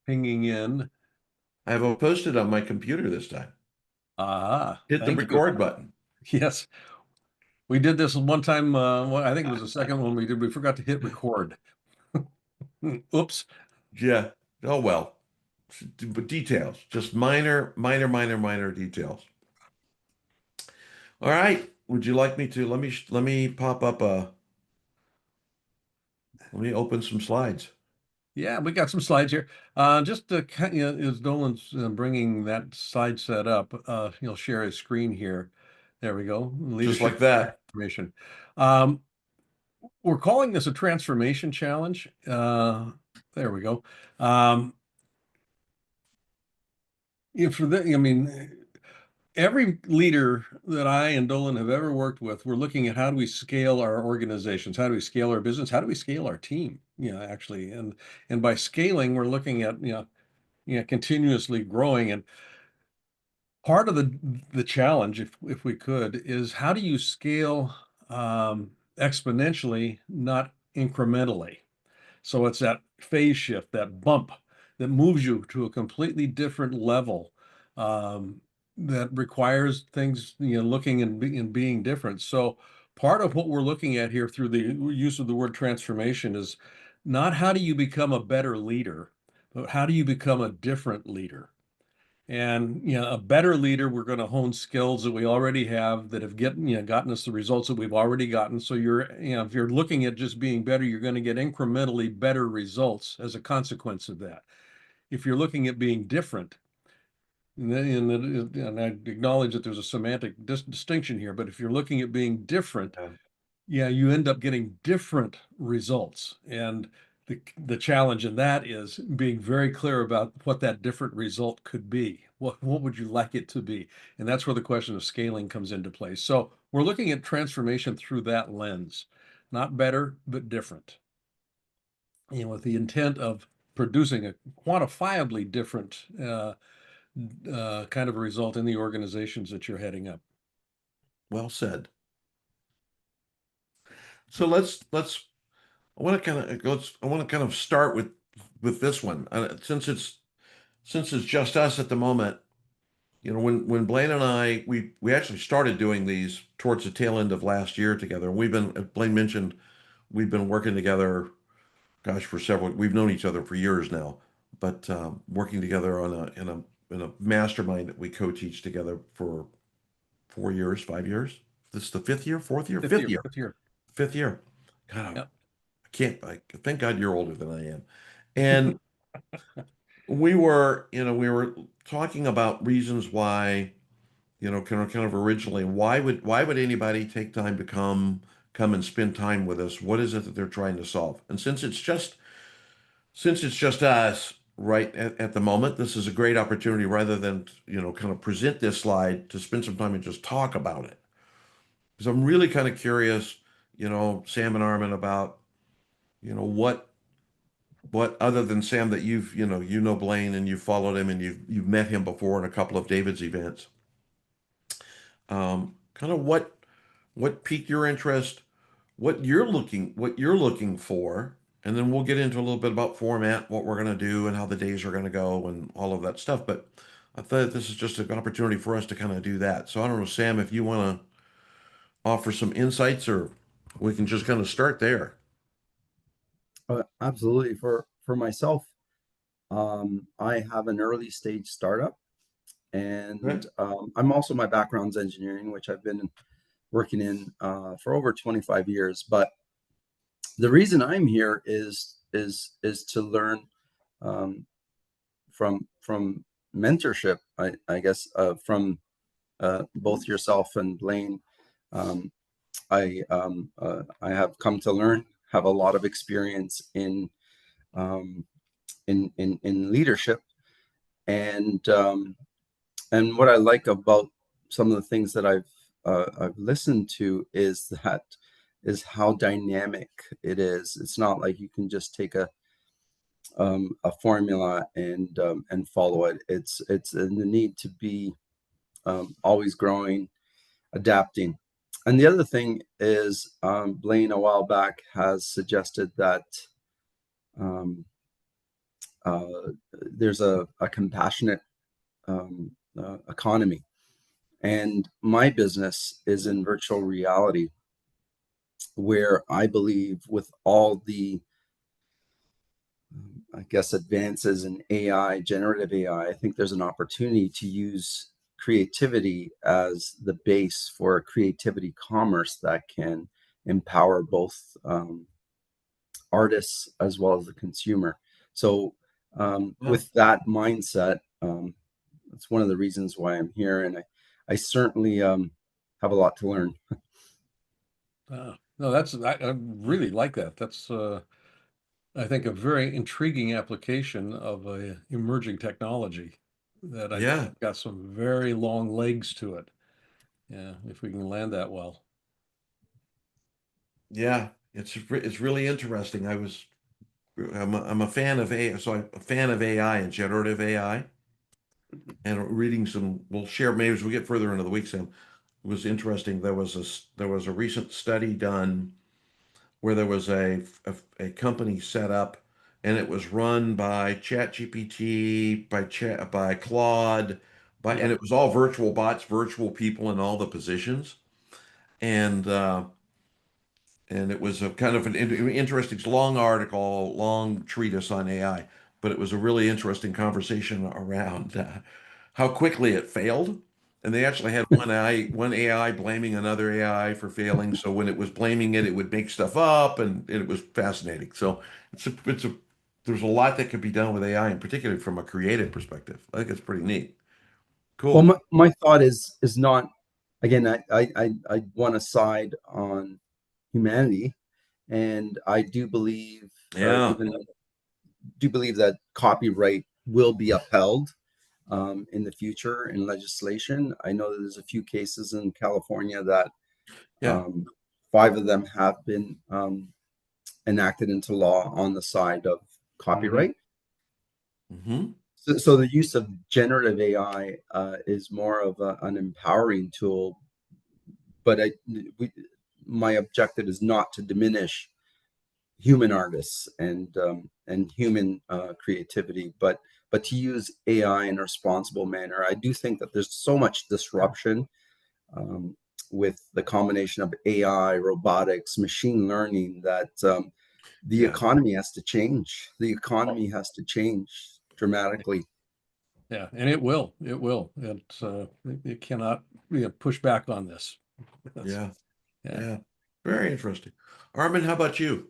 pinging in. I have a post-it on my computer this time. Ah, Hit the thank you. record button. Yes, we did this one time. Well, I think it was the second one we did. We forgot to hit record. Oops. Yeah. Oh well. But details, just minor details. All right. Would you like me to let me pop up let me open some slides. Yeah, we got some slides here. Just to as Dolan's bringing that slide set up, he'll share his screen here. There we go. Just Leadership like that. transformation. Um, we're calling this a transformation challenge. There we go. Um, for the, I mean, every leader that I and Dolan have ever worked with, we're looking at how do we scale our organizations? How do we scale our business? How do we scale our team? Actually, and by scaling, we're looking at continuously growing. And part of the challenge, if we could, is how do you scale exponentially, not incrementally? So it's that phase shift, that bump that moves you to a completely different level um, that requires things, looking and being different. So part of what we're looking at here through the use of the word transformation is not how do you become a better leader, but how do you become a different leader? And a better leader, we're going to hone skills that we already have that have gotten us the results that we've already gotten. So if you're looking at just being better, you're going to get incrementally better results as a consequence of that. If you're looking at being different, and I acknowledge that there's a semantic distinction here, but if you're looking at being different, Yeah. yeah, you end up getting different results. And the challenge in that is being very clear about what that different result could be. What would you like it to be? And that's where the question of scaling comes into play. So we're looking at transformation through that lens, not better, but different. With the intent of producing a quantifiably different kind of a result in the organizations that you're heading up. Well said. So let's I want to kind of start with this one. Since it's just us at the moment, when Blaine and I we actually started doing these towards the tail end of last year together. We've been, as Blaine mentioned, we've been working together, gosh, we've known each other for years now, but working together on a mastermind that we co-teach together for 4 years, 5 years. This is the fifth year, fourth year, Fifth fifth year, year, fifth year. fifth year. God, Yeah. I thank God you're older than I am. And we were talking about reasons why, kind of originally, why would anybody take time to come and spend time with us? What is it that they're trying to solve? And since it's just us right at the moment, this is a great opportunity rather than, kind of present this slide to spend some time and just talk about it. Because I'm really kind of curious, Sam and Armin, about, what other than Sam that you know Blaine and you've followed him and you've met him before in a couple of David's events. Kind of what piqued your interest, what you're looking for, and then we'll get into a little bit about format, what we're going to do, and how the days are going to go, and all of that stuff. But I thought this is just an opportunity for us to kind of do that. So I don't know, Sam, if you want to offer some insights, or we can just kind of start there. Absolutely. For myself, I have an early stage startup, Okay. and I'm also my background's engineering, which I've been working in for over 25 years. But the reason I'm here is to learn from mentorship, I guess, from both yourself and Blaine. Um, I have come to learn, have a lot of experience um, in leadership, and what I like about some of the things that I've listened to is how dynamic it is. It's not like you can just take a formula and follow it. It's the need to be always growing, adapting. And the other thing is, Blaine a while back has suggested that um, there's a compassionate economy. And my business is in virtual reality, where I believe with all the, I guess, advances in AI, generative AI, I think there's an opportunity to use creativity as the base for creativity commerce that can empower both artists as well as the consumer. So, Well, with that mindset, that's one of the reasons why I'm here, and I certainly have a lot to learn. No, I really like that. That's I think a very intriguing application of a emerging technology that I yeah, think got some very long legs to it. Yeah, if we can land that well. yeah. It's really interesting. I'm a fan of AI, so I'm a fan of AI and generative AI, and reading some. We'll share maybe as we get further into the week. Sam, it was interesting. There was a recent study done where there was a company set up, and it was run by ChatGPT, by Claude, and Yep. it was all virtual bots, virtual people in all the positions, and it was a kind of an interesting, long article, long treatise on AI, but it was a really interesting conversation around how quickly it failed. And they actually had one AI blaming another AI for failing. So when it was blaming it, it would make stuff up, and it was fascinating. So there's a lot that could be done with AI, and particularly from a creative perspective. I think it's pretty neat. Well, Cool. my thought is not, again, I want to side on humanity, and I do believe, Yeah. even do believe that copyright will be upheld in the future in legislation. I know that there's a few cases in California that Yeah. um, five of them have been enacted into law on the side of Mhm. copyright. Hmm. So the use of generative AI is more of an empowering tool, but we, my objective is not to diminish human artists and human creativity, but to use AI in a responsible manner. I do think that there's so much disruption um, with the combination of AI, robotics, machine learning that the Yeah. economy has to change. The economy has to change dramatically. Yeah, and it will. It will. It cannot, push back on this. That's, Yeah. yeah. Yeah. Very interesting. Armin, how about you?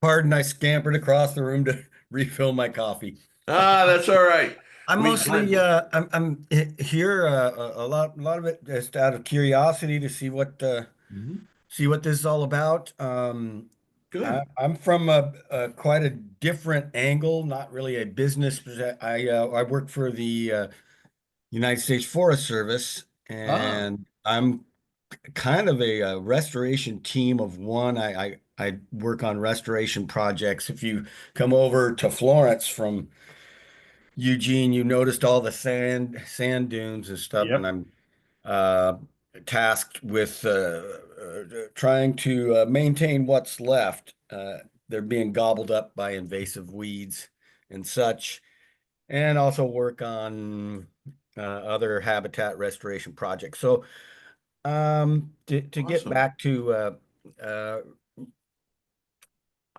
Pardon, I scampered across the room to refill my coffee. Ah, that's all right. I'm We mostly here a lot of it just out of curiosity to Mhm. see what this is all about. Good. I'm from a quite a different angle, not really a business. But I work for the United States Forest Service, Ah, and I'm kind of a restoration team of one. I work on restoration projects. If you come over to Florence from Eugene, you noticed all the sand dunes and stuff, and yep. I'm uh, tasked with trying to maintain what's left. They're being gobbled up by invasive weeds and such, and also work on other habitat restoration projects. So, to get Awesome. back to uh,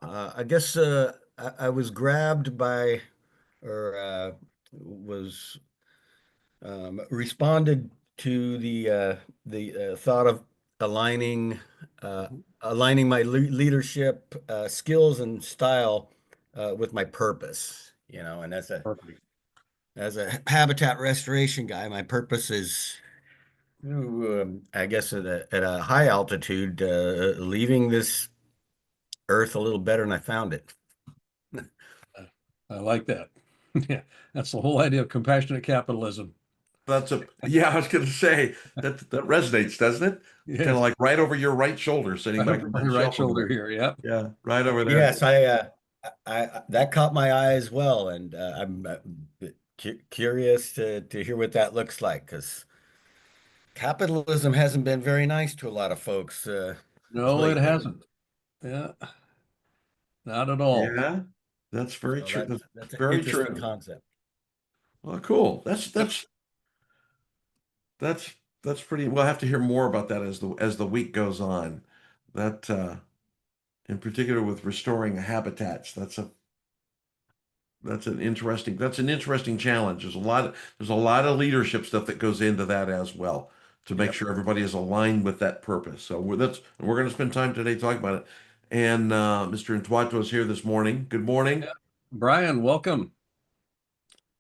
I guess I was grabbed by or was responded to the thought of aligning uh, aligning my leadership skills and style with my purpose. You know, and Perfect. as a habitat restoration guy, my purpose is, I guess, at a high altitude, leaving this earth a little better than I found it. Uh, I like that. Yeah, that's the whole idea of compassionate capitalism. Yeah, I was going to say that resonates, doesn't it? Kind of Yes, like right over your right shoulder, sitting right back over on my that right shelf over shoulder there. here. Yep. Yeah, right over there. Yes, that caught my eye as well, and I'm curious to hear what that looks like because capitalism hasn't been very nice to a lot of folks No, it lately. hasn't. Yeah, not at all. Yeah, that's very So true. that's an Very interesting true. concept. Well, cool. Yep. That's that's pretty. We'll have to hear more about that as the week goes on. That in particular with restoring habitats. That's an interesting challenge. There's a lot of leadership stuff that goes into that as well to make Yep. sure everybody is aligned with that purpose. So we're going to spend time today talking about it. And Mr. Ntwato is here this morning. Good morning. Yeah. Brian, welcome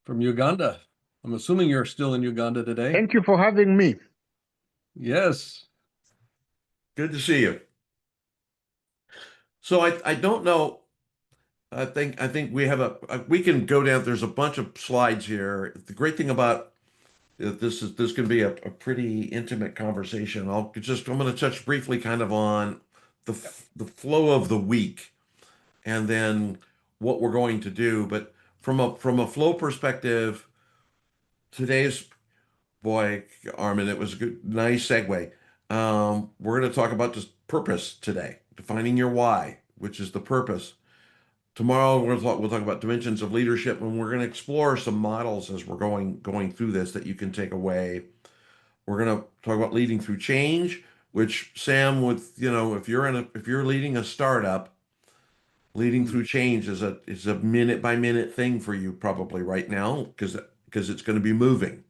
from Uganda. I'm assuming you're still in Uganda today. Thank you for having me. Yes. Good to see you. So I don't know. I think we have we can go down. There's a bunch of slides here. The great thing about this can be a pretty intimate conversation. I'm going to touch briefly kind of on the flow of the week and then what we're going to do. But from a flow perspective, today's boy, Armin, it was a nice segue. We're going to talk about just purpose today, defining your why, which is the purpose. Tomorrow we'll talk about dimensions of leadership, and we're going to explore some models as we're going through this that you can take away. We're going to talk about leading through change, which Sam, if you're leading a startup, leading through change is a minute by minute thing for you probably right now because it's going to be moving.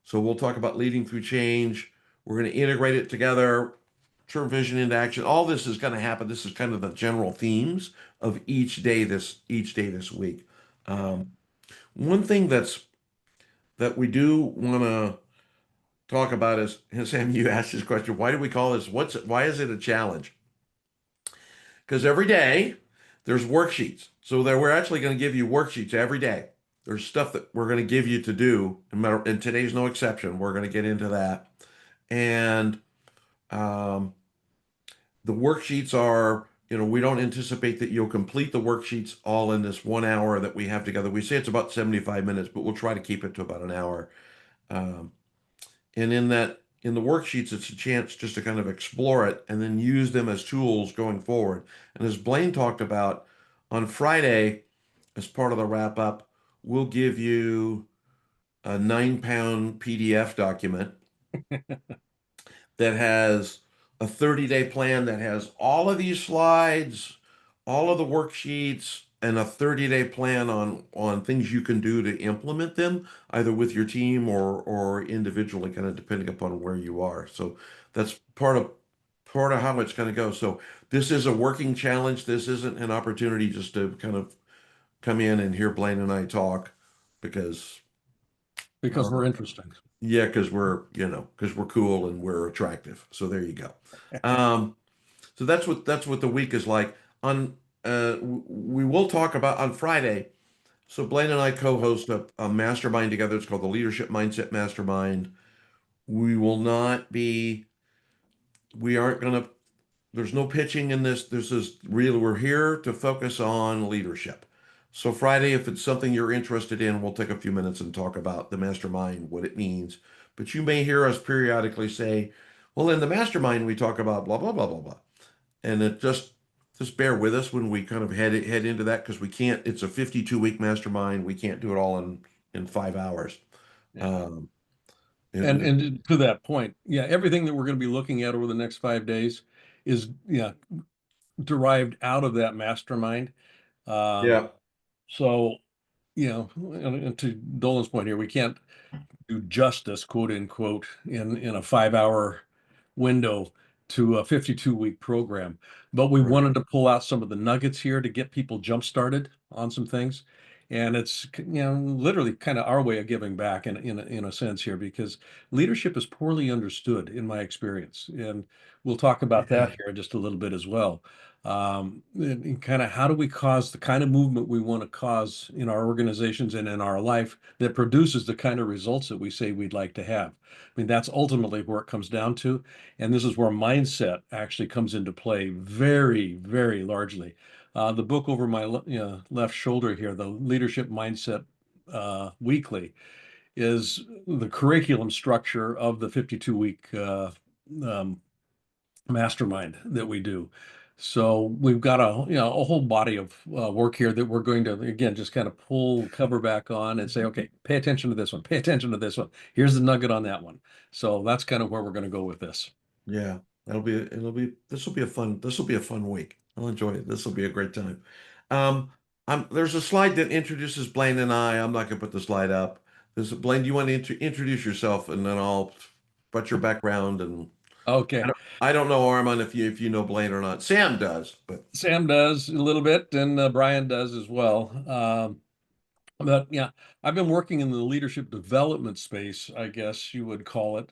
So we'll talk about leading through change. We're going to integrate it together, turn vision into action. All this is going to happen. This is kind of the general themes of each day this week. One thing that we do want to talk about is, Sam, you asked this question, why do we call this, why is it a challenge? Because every day there's worksheets. So that we're actually going to give you worksheets every day. There's stuff that we're going to give you to do, and today's no exception. We're going to get into that. And the worksheets are, we don't anticipate that you'll complete the worksheets all in this 1 hour that we have together. We say it's about 75 minutes, but we'll try to keep it to about an hour. And in the worksheets, it's a chance just to kind of explore it and then use them as tools going forward. And as Blaine talked about, on Friday, as part of the wrap up, we'll give you a 9-pound PDF document that has a 30-day plan that has all of these slides, all of the worksheets, and a 30-day plan on things you can do to implement them, either with your team or individually, kind of depending upon where you are. So that's part of how it's going to go. So this is a working challenge. This isn't an opportunity just to kind of come in and hear Blaine and I talk because We're interesting. yeah, because we're cool and we're attractive. So there you go. So that's what the week is like. We will talk about on Friday. So Blaine and I co-host a mastermind together. It's called the Leadership Mindset Mastermind. We will not be. We aren't gonna. There's no pitching in this. This is real. We're here to focus on leadership. So Friday, if it's something you're interested in, we'll take a few minutes and talk about the mastermind, what it means. But you may hear us periodically say, well, in the mastermind, we talk about blah, blah, blah, blah, blah. And it just bear with us when we kind of head into that because we can't, it's a 52-week mastermind. We can't do it all in 5 hours. Yeah. Um, And to that point, yeah, everything that we're going to be looking at over the next 5 days is derived out of that mastermind. yeah, So, and to Dolan's point here, we can't do justice, quote unquote, in a 5 hour window to a 52-week program. But we right. wanted to pull out some of the nuggets here to get people jump started on some things. And it's literally kind of our way of giving back in a sense here because leadership is poorly understood in my experience. And we'll talk about that here in just a little bit as well. And kind of how do we cause the kind of movement we want to cause in our organizations and in our life that produces the kind of results that we say we'd like to have. I mean, that's ultimately where it comes down to. And this is where mindset actually comes into play very, very largely. The book over my left shoulder here, the Leadership Mindset Weekly, is the curriculum structure of the 52-week um, mastermind that we do. So we've got a whole body of work here that we're going to, again, just kind of pull cover back on and say, okay, pay attention to this one, pay attention to this one. Here's the nugget on that one. So that's kind of where we're going to go with this. Yeah, this will be a fun week. I'll enjoy it. This will be a great time. Um, there's a slide that introduces Blaine and I. I'm not gonna put the slide up. Blaine, do you want to introduce yourself and then I'll put your background and Okay. I don't know Armand if you know Blaine or not. Sam does, but Sam does a little bit, and Brian does as well. But yeah, I've been working in the leadership development space, I guess you would call it,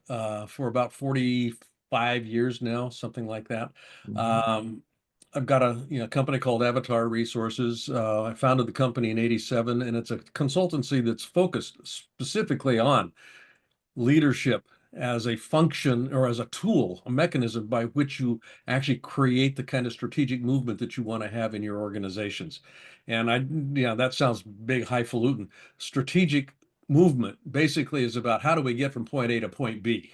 for about 45 years now, something like that. Mhm. Um, I've got a company called Avatar Resources. I founded the company in '87, and it's a consultancy that's focused specifically on leadership as a function or as a tool, a mechanism by which you actually create the kind of strategic movement that you want to have in your organizations. And that sounds big, highfalutin. Strategic movement basically is about how do we get from point A to point B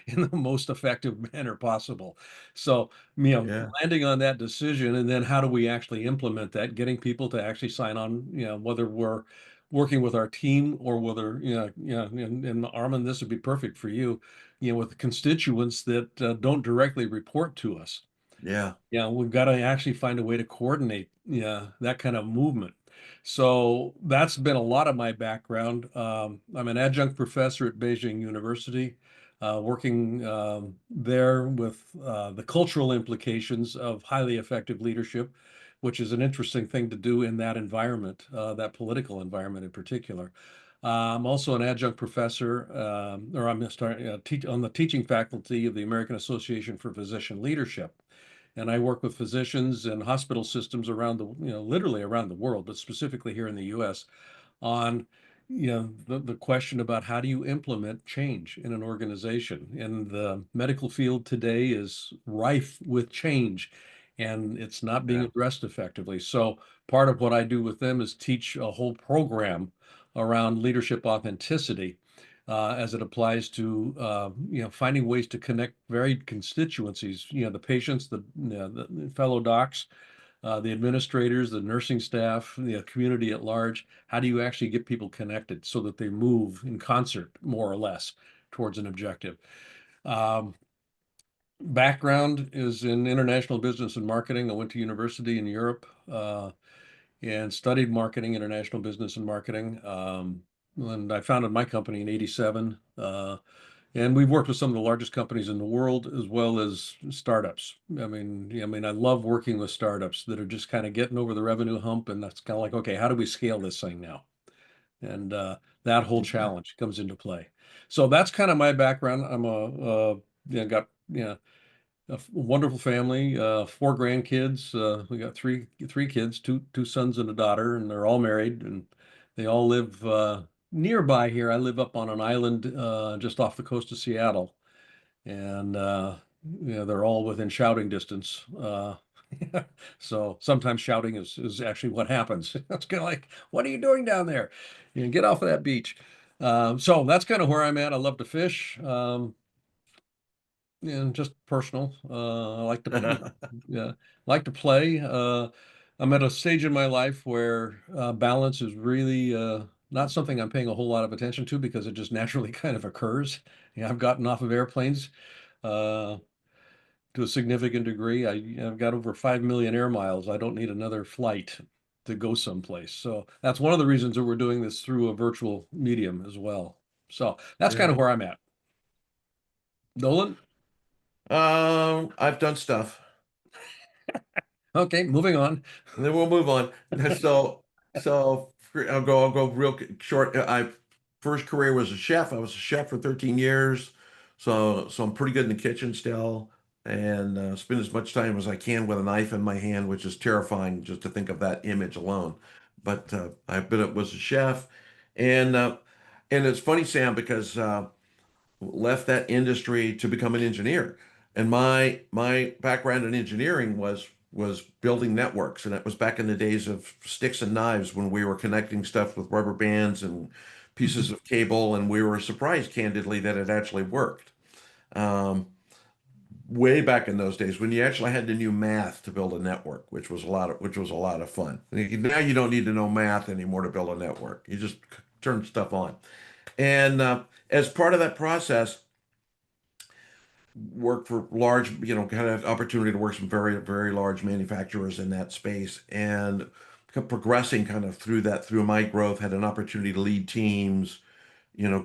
in the most effective manner possible. So, Yeah, landing on that decision, and then how do we actually implement that, getting people to actually sign on, whether we're working with our team or whether, and Armin, this would be perfect for you, with constituents that don't directly report to us. yeah, Yeah, we've got to actually find a way to coordinate, that kind of movement. So that's been a lot of my background. I'm an adjunct professor at Beijing University, working there with the cultural implications of highly effective leadership, which is an interesting thing to do in that environment, that political environment in particular. I'm also an adjunct professor, or I'm starting on the teaching faculty of the American Association for Physician Leadership. And I work with physicians and hospital systems around literally around the world, but specifically here in the US, on the question about how do you implement change in an organization. And the medical field today is rife with change, and it's not being yeah, addressed effectively. So part of what I do with them is teach a whole program around leadership authenticity, as it applies to finding ways to connect varied constituencies, the patients, the fellow docs, the administrators, the nursing staff, the community at large. How do you actually get people connected so that they move in concert, more or less, towards an objective? Um, Background is in international business and marketing. I went to university in Europe and studied marketing, international business and marketing. And I founded my company in '87. And we've worked with some of the largest companies in the world as well as startups. I love working with startups that are just kind of getting over the revenue hump, and that's kind of like, okay, how do we scale this thing now? And that whole yeah. challenge comes into play. So that's kind of my background. I'm got a wonderful family, four grandkids. We got three kids, two sons and a daughter, and they're all married, and they all live nearby here. I live up on an island just off the coast of Seattle, and they're all within shouting distance. So sometimes shouting is actually what happens. It's kind of like, what are you doing down there? Get off of that beach. So that's kind of where I'm at. I love to fish. Just personal. I like to, yeah, like to play. I'm at a stage in my life where balance is really not something I'm paying a whole lot of attention to because it just naturally kind of occurs. I've gotten off of airplanes uh, to a significant degree. I've got over 5 million air miles. I don't need another flight to go someplace. So that's one of the reasons that we're doing this through a virtual medium as well. So that's kind Yeah. of where I'm at. Nolan? I've done stuff. Okay, moving on. And then we'll move on. I'll go real short. I first career was a chef. I was a chef for 13 years. So I'm pretty good in the kitchen still and spend as much time as I can with a knife in my hand, which is terrifying just to think of that image alone. But was a chef and uh, and it's funny, Sam, because left that industry to become an engineer. And my background in engineering was building networks, and that was back in the days of sticks and knives when we were connecting stuff with rubber bands and pieces of cable, and we were surprised, candidly, that it actually worked. Um, Way back in those days when you actually had to know math to build a network, which was a lot of fun. Now you don't need to know math anymore to build a network. You just turn stuff on. And as part of that process, worked for large, kind of opportunity to work some very, very large manufacturers in that space, and kept progressing kind of through my growth, had an opportunity to lead teams,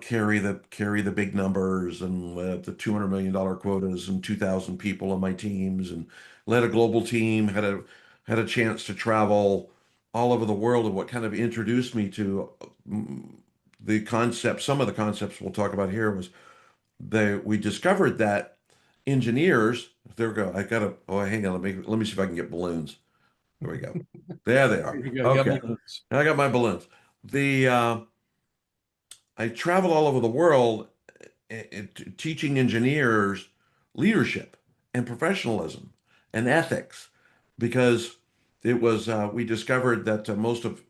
carry the big numbers and the $200 million quotas and 2,000 people on my teams, and led a global team, had a chance to travel all over the world. And what kind of introduced me to the concept, some of the concepts we'll talk about here, was we discovered that engineers, there we go. Hang on, let me see if I can get balloons. There we go. There they are. You got Okay. balloons. I got my balloons. I traveled all over the world, teaching engineers leadership and professionalism and ethics, because we discovered that most of,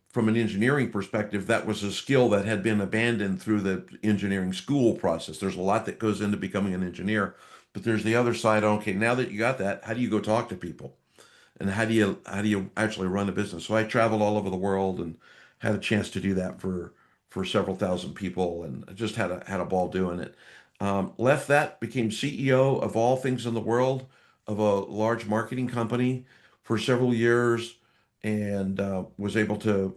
from an engineering perspective, that was a skill that had been abandoned through the engineering school process. There's a lot that goes into becoming an engineer, but there's the other side. Okay, now that you got that, how do you go talk to people? And how do you actually run a business? So I traveled all over the world and had a chance to do that for several thousand people, and I just had a ball doing it. Left that, became CEO of all things in the world of a large marketing company for several years, and was able to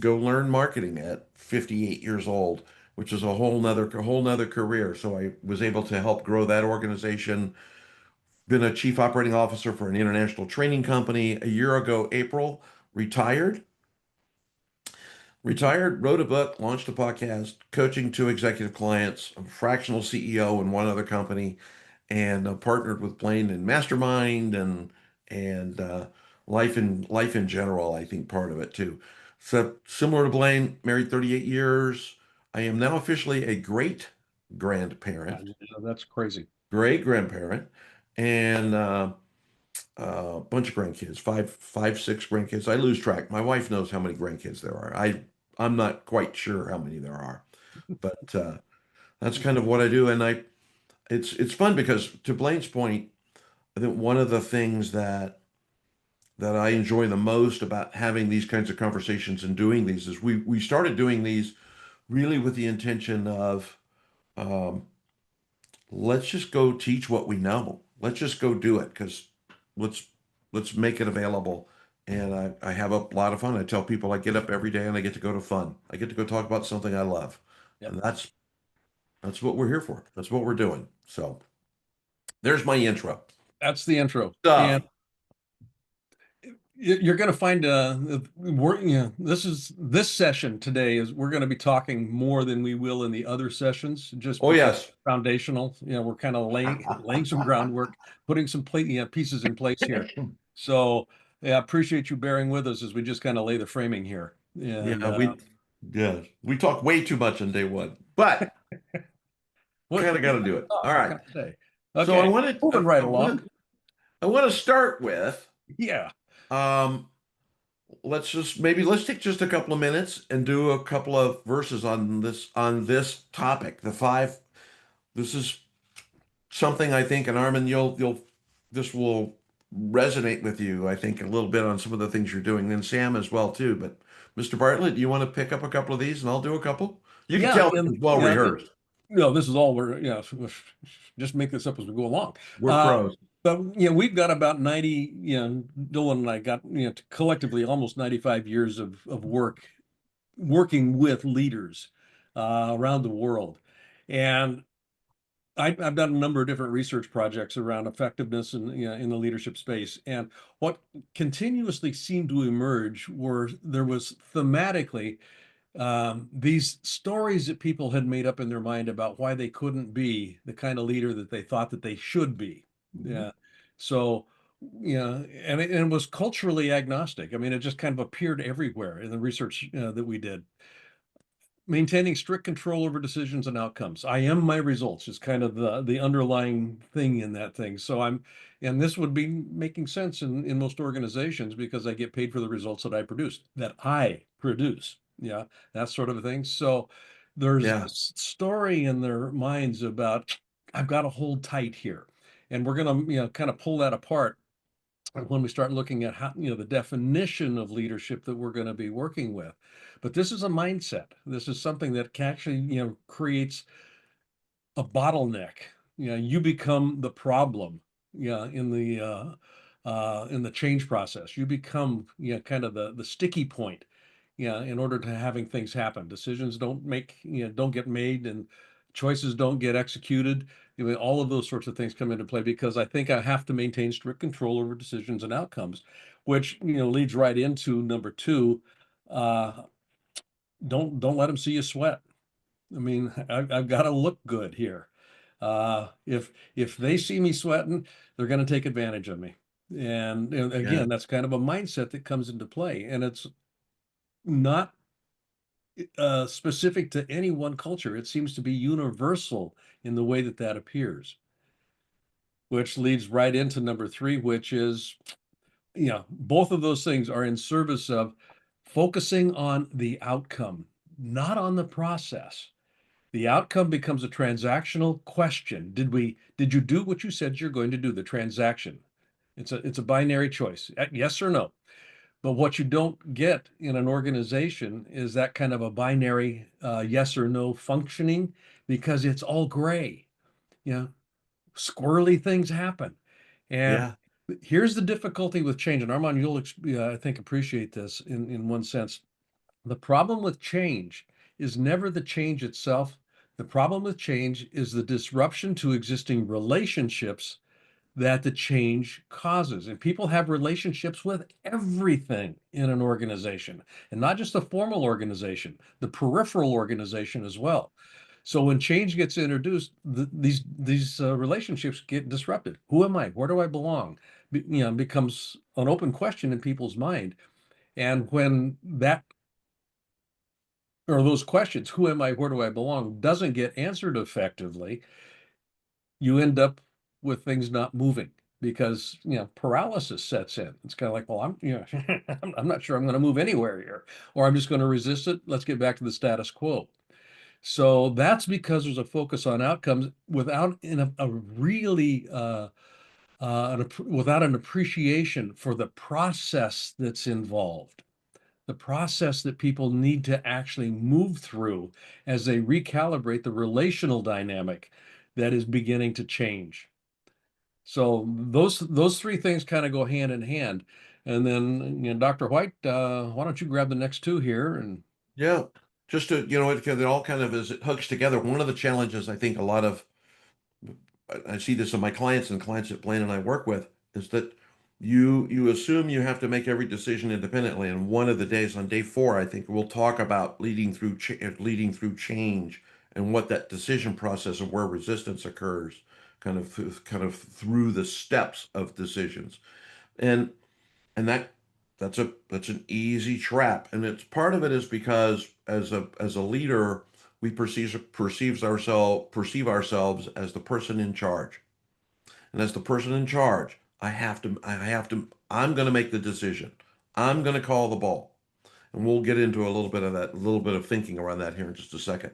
go learn marketing at 58 years old, which is a whole nother career. So I was able to help grow that organization. Been a chief operating officer for an international training company. A year ago, April, retired. Wrote a book, launched a podcast, coaching two executive clients, a fractional CEO in one other company, and partnered with Blaine in Mastermind and life in general. I think part of it too. So similar to Blaine, married 38 years. I am now officially a great grandparent, That's crazy. great grandparent, and a bunch of grandkids, six grandkids. I lose track. My wife knows how many grandkids there are. I'm not quite sure how many there are, but that's kind of what I do. And it's fun because, to Blaine's point, I think one of the things that I enjoy the most about having these kinds of conversations and doing these is we started doing these really with the intention of, um, let's just go teach what we know. Let's just go do it, because let's let's make it available. And I have a lot of fun. I tell people I get up every day and I get to go to fun. I get to go talk about something I love. Yep. And that's what we're here for. That's what we're doing. So there's my intro. That's the intro. Stuff. And you're going to find this session today is we're going to be talking more than we will in the other sessions, just Oh, because yes. foundational. We're kind of laying some groundwork, putting some pieces in place here. So yeah, I appreciate you bearing with us as we just kind of lay the framing here. And We talk way too much on day one, but kind of got to do it. All right. Okay. So I wanted moving right along. I want to start with, Yeah. let's take just a couple of minutes and do a couple of verses on this topic. This is something I think, and Armin, this will resonate with you, I think, a little bit on some of the things you're doing, and Sam as well too. But Mr. Bartlett, do you want to pick up a couple of these and I'll do a couple? You can tell it's well rehearsed. No, this is all just make this up as we go along. We're pros. But we've got about 90, Dylan and I got, collectively almost 95 years of working with leaders around the world. And I've done a number of different research projects around effectiveness and in the leadership space. And what continuously seemed to emerge there was thematically these stories that people had made up in their mind about why they couldn't be the kind of leader that they thought that they should be. Yeah. So, and it was culturally agnostic. I mean, it just kind of appeared everywhere in the research that we did. Maintaining strict control over decisions and outcomes. I am my results is kind of the underlying thing in that thing. So and this would be making sense in most organizations, because I get paid for the results that I produce. Yeah, that sort of a thing. So there's Yeah. story in their minds about, I've got to hold tight here. And we're going to, kind of pull that apart when we start looking at how, the definition of leadership that we're going to be working with. But this is a mindset. This is something that can actually, creates a bottleneck. You become the problem, in the change process. You become, kind of the sticky point, in order to having things happen. Decisions don't get made, and choices don't get executed. I mean, all of those sorts of things come into play because I think I have to maintain strict control over decisions and outcomes, which, leads right into number two. Uh, don't let them see you sweat. I mean, I've got to look good here. If they see me sweating, they're going to take advantage of me. And Yeah. again, that's kind of a mindset that comes into play, and it's not specific to any one culture. It seems to be universal in the way that that appears, which leads right into number three, which is, both of those things are in service of focusing on the outcome, not on the process. The outcome becomes a transactional question. Did you do what you said you're going to do? The transaction. It's a binary choice, yes or no. But what you don't get in an organization is that kind of a binary yes or no functioning, because it's all gray. You know, squirrely things happen. And Yeah. here's the difficulty with change. And Armand, you'll, I think, appreciate this in one sense. The problem with change is never the change itself. The problem with change is the disruption to existing relationships that the change causes. And people have relationships with everything in an organization, and not just the formal organization, the peripheral organization as well. So when change gets introduced, these relationships get disrupted. Who am I? Where do I belong? Becomes an open question in people's mind. And when that, or those questions, who am I? Where do I belong, doesn't get answered effectively, you end up with things not moving, because paralysis sets in. It's kind of like, well, I'm not sure I'm going to move anywhere here, or I'm just going to resist it. Let's get back to the status quo. So that's because there's a focus on outcomes without a really without an appreciation for the process that's involved, the process that people need to actually move through as they recalibrate the relational dynamic that is beginning to change. So those three things kind of go hand in hand. And then, Dr. White, why don't you grab the next two here? And Yeah. Just to, it all kind of is, it hooks together. One of the challenges I think a lot of, I see this in my clients and clients that Blaine and I work with, is that you assume you have to make every decision independently. And one of the days, on day 4, I think we'll talk about leading through change, and what that decision process and where resistance occurs, kind of through the steps of decisions. And and that's an easy trap. And it's part of it is because as a leader, we perceive ourselves as the person in charge. And as the person in charge, I'm going to make the decision. I'm going to call the ball. And we'll get into a little bit of that, a little bit of thinking around that here in just a second.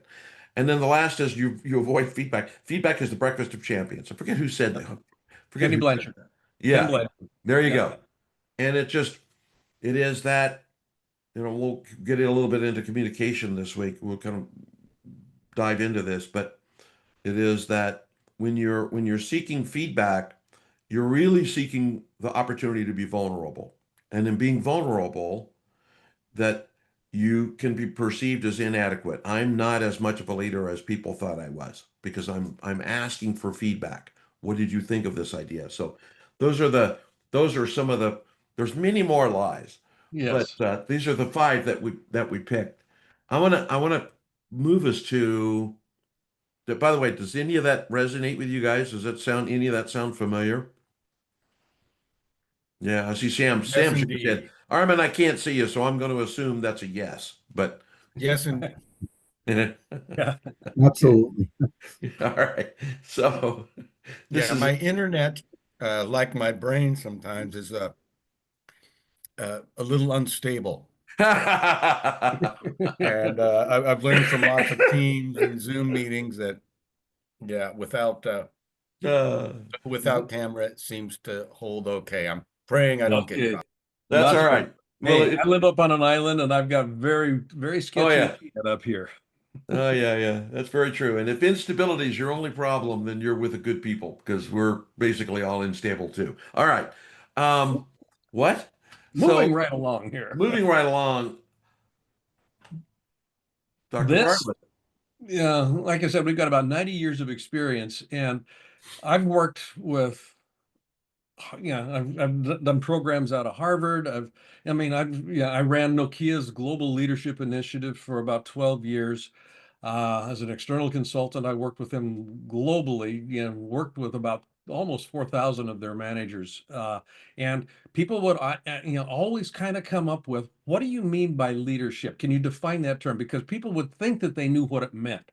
And then the last is you avoid feedback. Feedback is the breakfast of champions. I forget who said that. Forget Kenny who said Blanchard, that. Ken Yeah, Blanchard. there you Yeah. go. And it is that, we'll get a little bit into communication this week. We'll kind of dive into this, but it is that when you're seeking feedback, you're really seeking the opportunity to be vulnerable. And in being vulnerable, that you can be perceived as inadequate. I'm not as much of a leader as people thought I was, because I'm asking for feedback. What did you think of this idea? So those are some of the, there's many more lies, but Yes. these are the 5 that we picked. I want to move us to, by the way, does any of that resonate with you guys? Does that sound, any of that sound familiar? Yeah, I see Yes, Sam shook his head. indeed. Armin, I can't see you, so I'm going to assume that's a yes. But Yes, indeed. all Yeah. Absolutely. right. So this Yeah, is, my internet, like my brain sometimes, is a little unstable. And I've learned from lots of Teams and Zoom meetings that, yeah, without camera, it seems to hold okay. I'm praying I don't get Okay. caught. That's Not all to right. Well, Hey, I live up on an island and I've got very, very oh sketchy yeah. internet up here. Oh yeah, yeah. That's very true. And if instability is your only problem, then you're with the good people because we're basically all unstable too. All right. What? Moving So right along here. moving right along, Dr. This, Bartlett. yeah, like I said, we've got about 90 years of experience, and I've worked with, I've done programs out of Harvard. I ran Nokia's Global Leadership Initiative for about 12 years. As an external consultant, I worked with them globally, worked with about almost 4,000 of their managers. And people would, always kind of come up with, what do you mean by leadership? Can you define that term? Because people would think that they knew what it meant.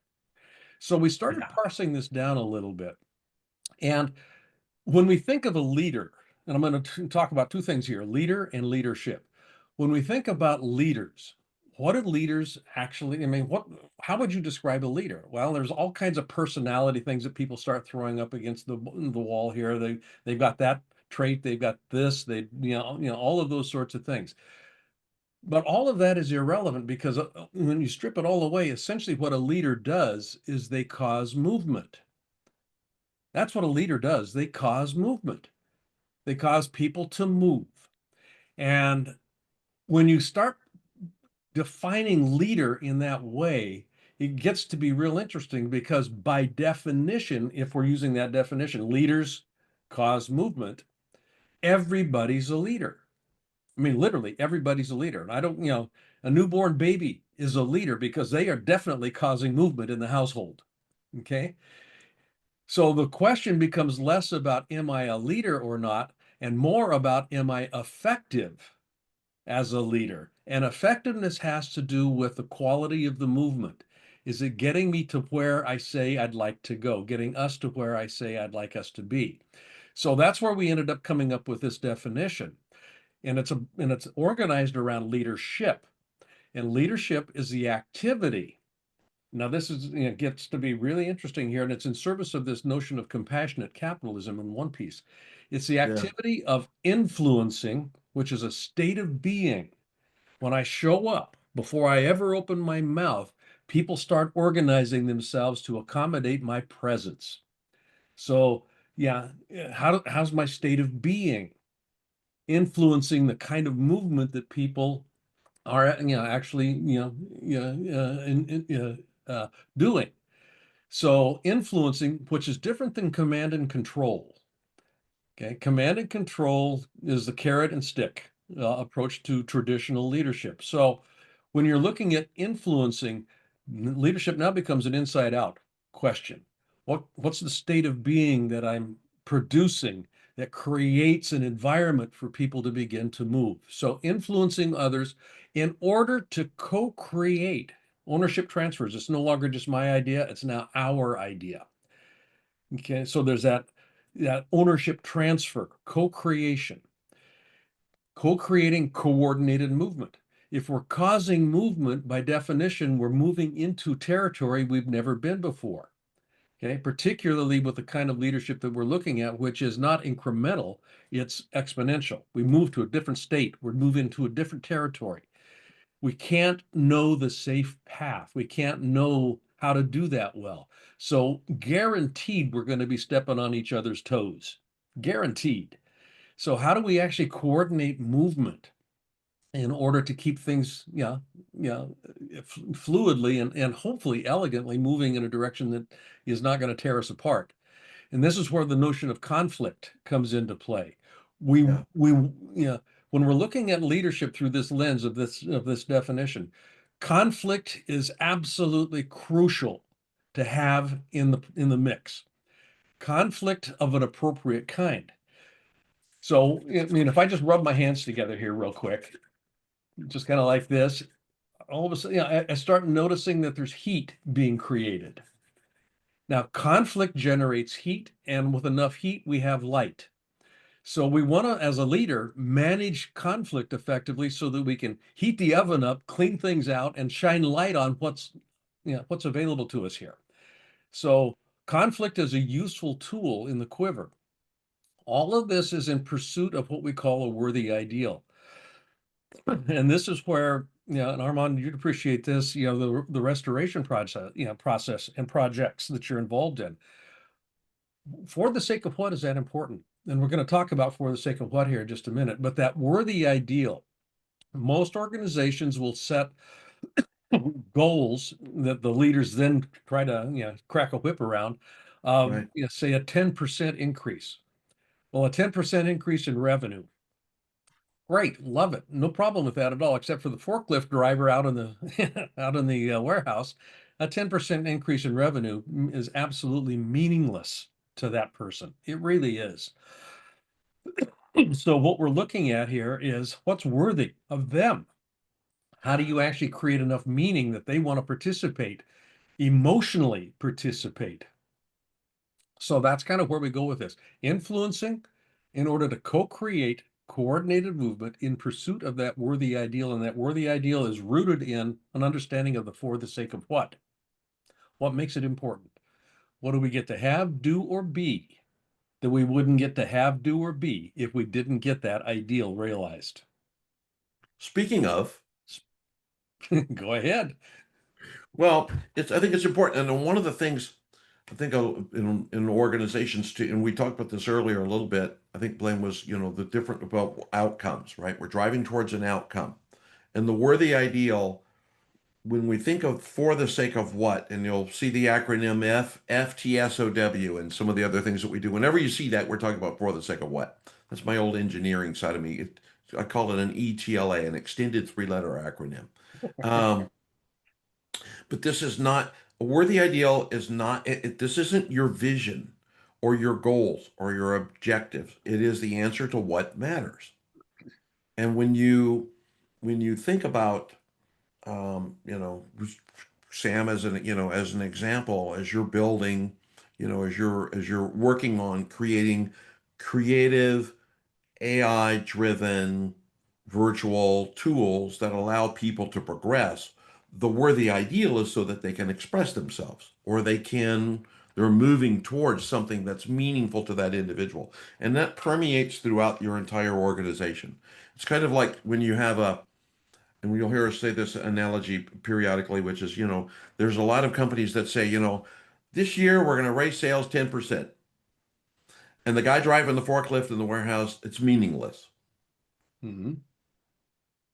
So we started Yeah. parsing this down a little bit. And when we think of a leader, and I'm going to talk about two things here, leader and leadership. When we think about leaders, what do leaders actually, how would you describe a leader? Well, there's all kinds of personality things that people start throwing up against the wall here. They've got that trait, they've got this, all of those sorts of things. But all of that is irrelevant because when you strip it all away, essentially what a leader does is they cause movement. That's what a leader does. They cause movement. They cause people to move. And when you start defining leader in that way, it gets to be real interesting because by definition, if we're using that definition, leaders cause movement, everybody's a leader. I mean, literally, everybody's a leader. And I don't, a newborn baby is a leader because they are definitely causing movement in the household. Okay. So the question becomes less about am I a leader or not, and more about am I effective as a leader? And effectiveness has to do with the quality of the movement. Is it getting me to where I say I'd like to go, getting us to where I say I'd like us to be? So that's where we ended up coming up with this definition. And it's organized around leadership. And leadership is the activity. Now, this gets to be really interesting here, and it's in service of this notion of compassionate capitalism in one piece. It's the Yeah. activity of influencing, which is a state of being. When I show up, before I ever open my mouth, people start organizing themselves to accommodate my presence. So, yeah, how's my state of being influencing the kind of movement that people are, actually, doing? So influencing, which is different than command and control. Okay, command and control is the carrot and stick approach to traditional leadership. So when you're looking at influencing, leadership now becomes an inside out question. What's the state of being that I'm producing that creates an environment for people to begin to move? So influencing others in order to co-create ownership transfers. It's no longer just my idea, it's now our idea. Okay, so there's that ownership transfer, co-creation, co-creating coordinated movement. If we're causing movement, by definition, we're moving into territory we've never been before. Okay, particularly with the kind of leadership that we're looking at, which is not incremental, it's exponential. We move to a different state, we're moving to a different territory. We can't know the safe path. We can't know how to do that well. So guaranteed we're going to be stepping on each other's toes. Guaranteed. So how do we actually coordinate movement in order to keep things, fluidly and hopefully elegantly moving in a direction that is not going to tear us apart? And this is where the notion of conflict comes into play. We Yeah. we when we're looking at leadership through this lens of this definition, conflict is absolutely crucial to have in the mix. Conflict of an appropriate kind. So, if I just rub my hands together here real quick, just kind of like this, all of a sudden, I start noticing that there's heat being created. Now, conflict generates heat, and with enough heat, we have light. So we want to, as a leader, manage conflict effectively so that we can heat the oven up, clean things out, and shine light on what's available to us here. So conflict is a useful tool in the quiver. All of this is in pursuit of what we call a worthy ideal. And this is where, and Armand, you'd appreciate this, the restoration process and projects that you're involved in. For the sake of what is that important? And we're going to talk about for the sake of what here in just a minute, but that worthy ideal, most organizations will set goals that the leaders then try to, crack a whip around, Right. say a 10% increase. Well, a 10% increase in revenue. Great, love it. No problem with that at all, except for the forklift driver out in the out in the warehouse. A 10% increase in revenue is absolutely meaningless to that person. It really is. So what we're looking at here is what's worthy of them. How do you actually create enough meaning that they want to participate, emotionally participate? So that's kind of where we go with this. Influencing in order to co-create coordinated movement in pursuit of that worthy ideal. And that worthy ideal is rooted in an understanding of the for the sake of what? What makes it important? What do we get to have, do, or be that we wouldn't get to have, do, or be if we didn't get that ideal realized? Speaking of, Go ahead. well, I think it's important. And one of the things I think in organizations too, and we talked about this earlier a little bit. I think Blaine was, the different about outcomes, right? We're driving towards an outcome. And the worthy ideal, when we think of for the sake of what, and you'll see the acronym FTSOW and some of the other things that we do. Whenever you see that, we're talking about for the sake of what. That's my old engineering side of me. I call it an ETLA, an extended three-letter acronym. But this is not a worthy ideal is not this isn't your vision or your goals or your objectives. It is the answer to what matters. And when you think about Sam as an example, as you're building, as you're working on creating creative AI driven virtual tools that allow people to progress. The worthy ideal is so that they can express themselves or they're moving towards something that's meaningful to that individual. And that permeates throughout your entire organization. It's kind of like when you have and you'll hear us say this analogy periodically, which is, there's a lot of companies that say, this year we're going to raise sales 10%. And the guy driving the forklift in the warehouse, it's meaningless. Mm-hmm.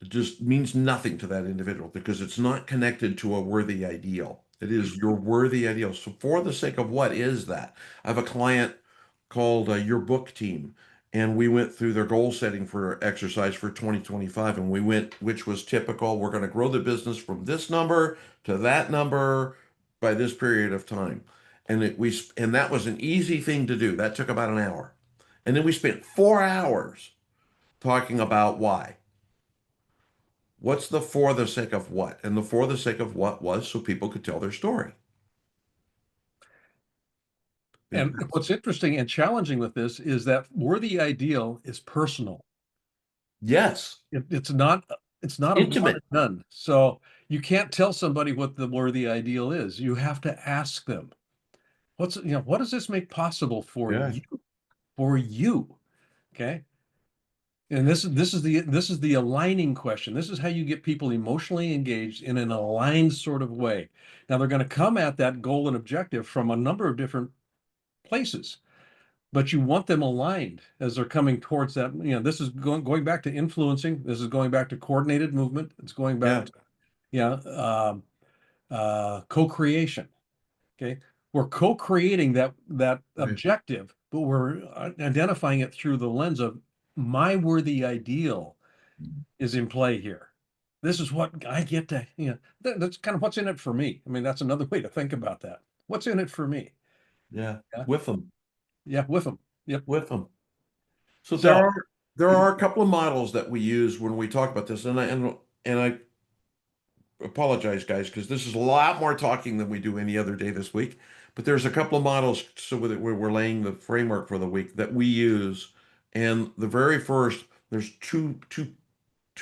It just means nothing to that individual because it's not connected to a worthy ideal. It is your worthy ideal. So, for the sake of what is that? I have a client called Your Book Team, and we went through their goal setting for exercise for 2025, and we went, which was typical. We're going to grow the business from this number to that number by this period of time, and that was an easy thing to do. That took about an hour, and then we spent 4 hours talking about why. What's the for the sake of what? And the for the sake of what was so people could tell their story. And what's interesting and challenging with this is that worthy ideal is personal. Yes, It's not a one intimate. and done. So you can't tell somebody what the worthy ideal is. You have to ask them, what does this make possible for Yeah, you? For you. Okay. And this is the aligning question. This is how you get people emotionally engaged in an aligned sort of way. Now they're going to come at that goal and objective from a number of different places, but you want them aligned as they're coming towards that. This is going back to influencing. This is going back to coordinated movement. It's going back yeah, to co-creation. Okay, we're co-creating that right. objective, but we're identifying it through the lens of my worthy ideal is in play here. This is what I get to, that's kind of what's in it for me. I mean, that's another way to think about that. What's in it for me? Yeah, Yeah, with them, yeah, with them. Yep. with them. So there So, are there are a couple of models that we use when we talk about this, and I apologize, guys, because this is a lot more talking than we do any other day this week. But there's a couple of models so that we're laying the framework for the week that we use And the very first, there's two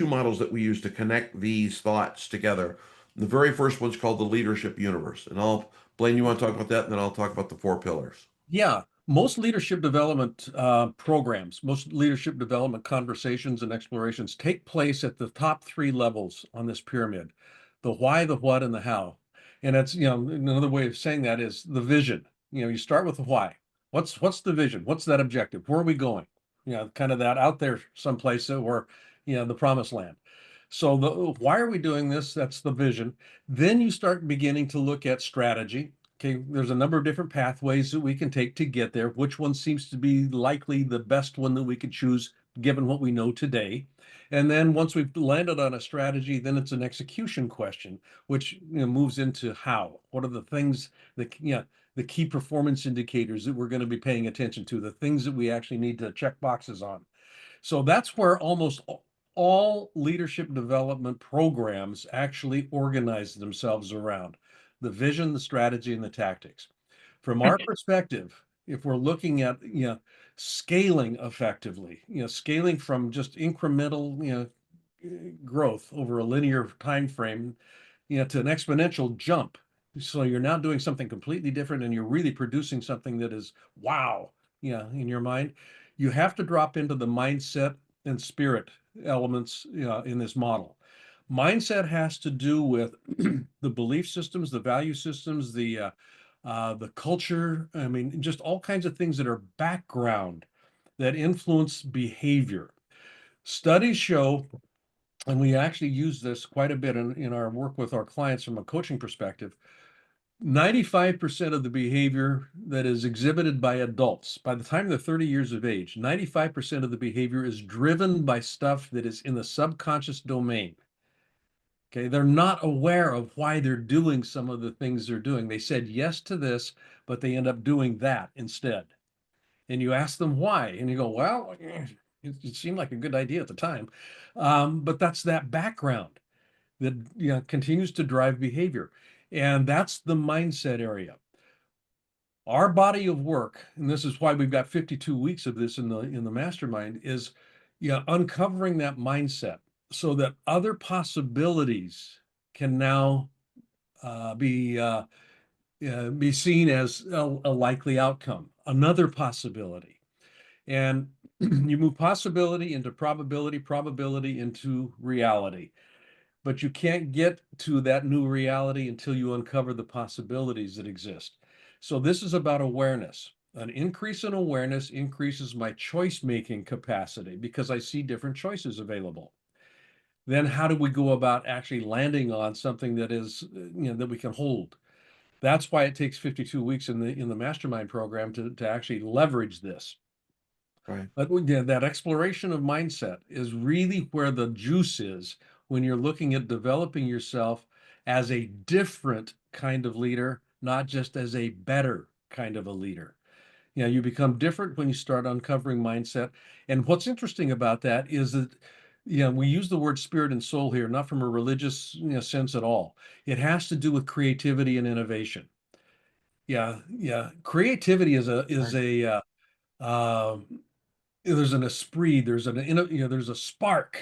models that we use to connect these thoughts together. The very first one's called the leadership universe. And Blaine, you want to talk about that? And then I'll talk about the 4 pillars. Yeah, most leadership development programs, most leadership development conversations and explorations take place at the top 3 levels on this pyramid: the why, the what, and the how. And it's, another way of saying that is the vision. You start with the why. What's the vision? What's that objective? Where are we going? Kind of that out there someplace where, the promised land. So why are we doing this? That's the vision. Then you start beginning to look at strategy. Okay, there's a number of different pathways that we can take to get there. Which one seems to be likely the best one that we could choose given what we know today? And then once we've landed on a strategy, then it's an execution question, which moves into how. What are the things that, the key performance indicators that we're going to be paying attention to, the things that we actually need to check boxes on. So that's where almost all leadership development programs actually organize themselves around the vision, the strategy, and the tactics. From our perspective, if we're looking at scaling effectively, scaling from just incremental growth over a linear time frame, to an exponential jump. So you're now doing something completely different, and you're really producing something that is wow, in your mind. You have to drop into the mindset and spirit elements in this model. Mindset has to do with the belief systems, the value systems, the culture. I mean, just all kinds of things that are background that influence behavior. Studies show, and we actually use this quite a bit in our work with our clients from a coaching perspective, 95% of the behavior that is exhibited by adults, by the time they're 30 years of age, 95% of the behavior is driven by stuff that is in the subconscious domain. Okay, they're not aware of why they're doing some of the things they're doing. They said yes to this, but they end up doing that instead. And you ask them why, and you go, well, it seemed like a good idea at the time. But that's that background that continues to drive behavior. And that's the mindset area. Our body of work, and this is why we've got 52 weeks of this in the mastermind, is uncovering that mindset so that other possibilities can now be seen as a likely outcome, another possibility. And you move possibility into probability, probability into reality. But you can't get to that new reality until you uncover the possibilities that exist. So this is about awareness. An increase in awareness increases my choice-making capacity because I see different choices available. Then how do we go about actually landing on something that is, that we can hold? That's why it takes 52 weeks in the mastermind program to actually leverage this. Right. But that exploration of mindset is really where the juice is when you're looking at developing yourself as a different kind of leader, not just as a better kind of a leader. You become different when you start uncovering mindset. And what's interesting about that is that, we use the word spirit and soul here, not from a religious sense at all. It has to do with creativity and innovation. Yeah. Creativity is a uh, there's an esprit, there's there's a spark,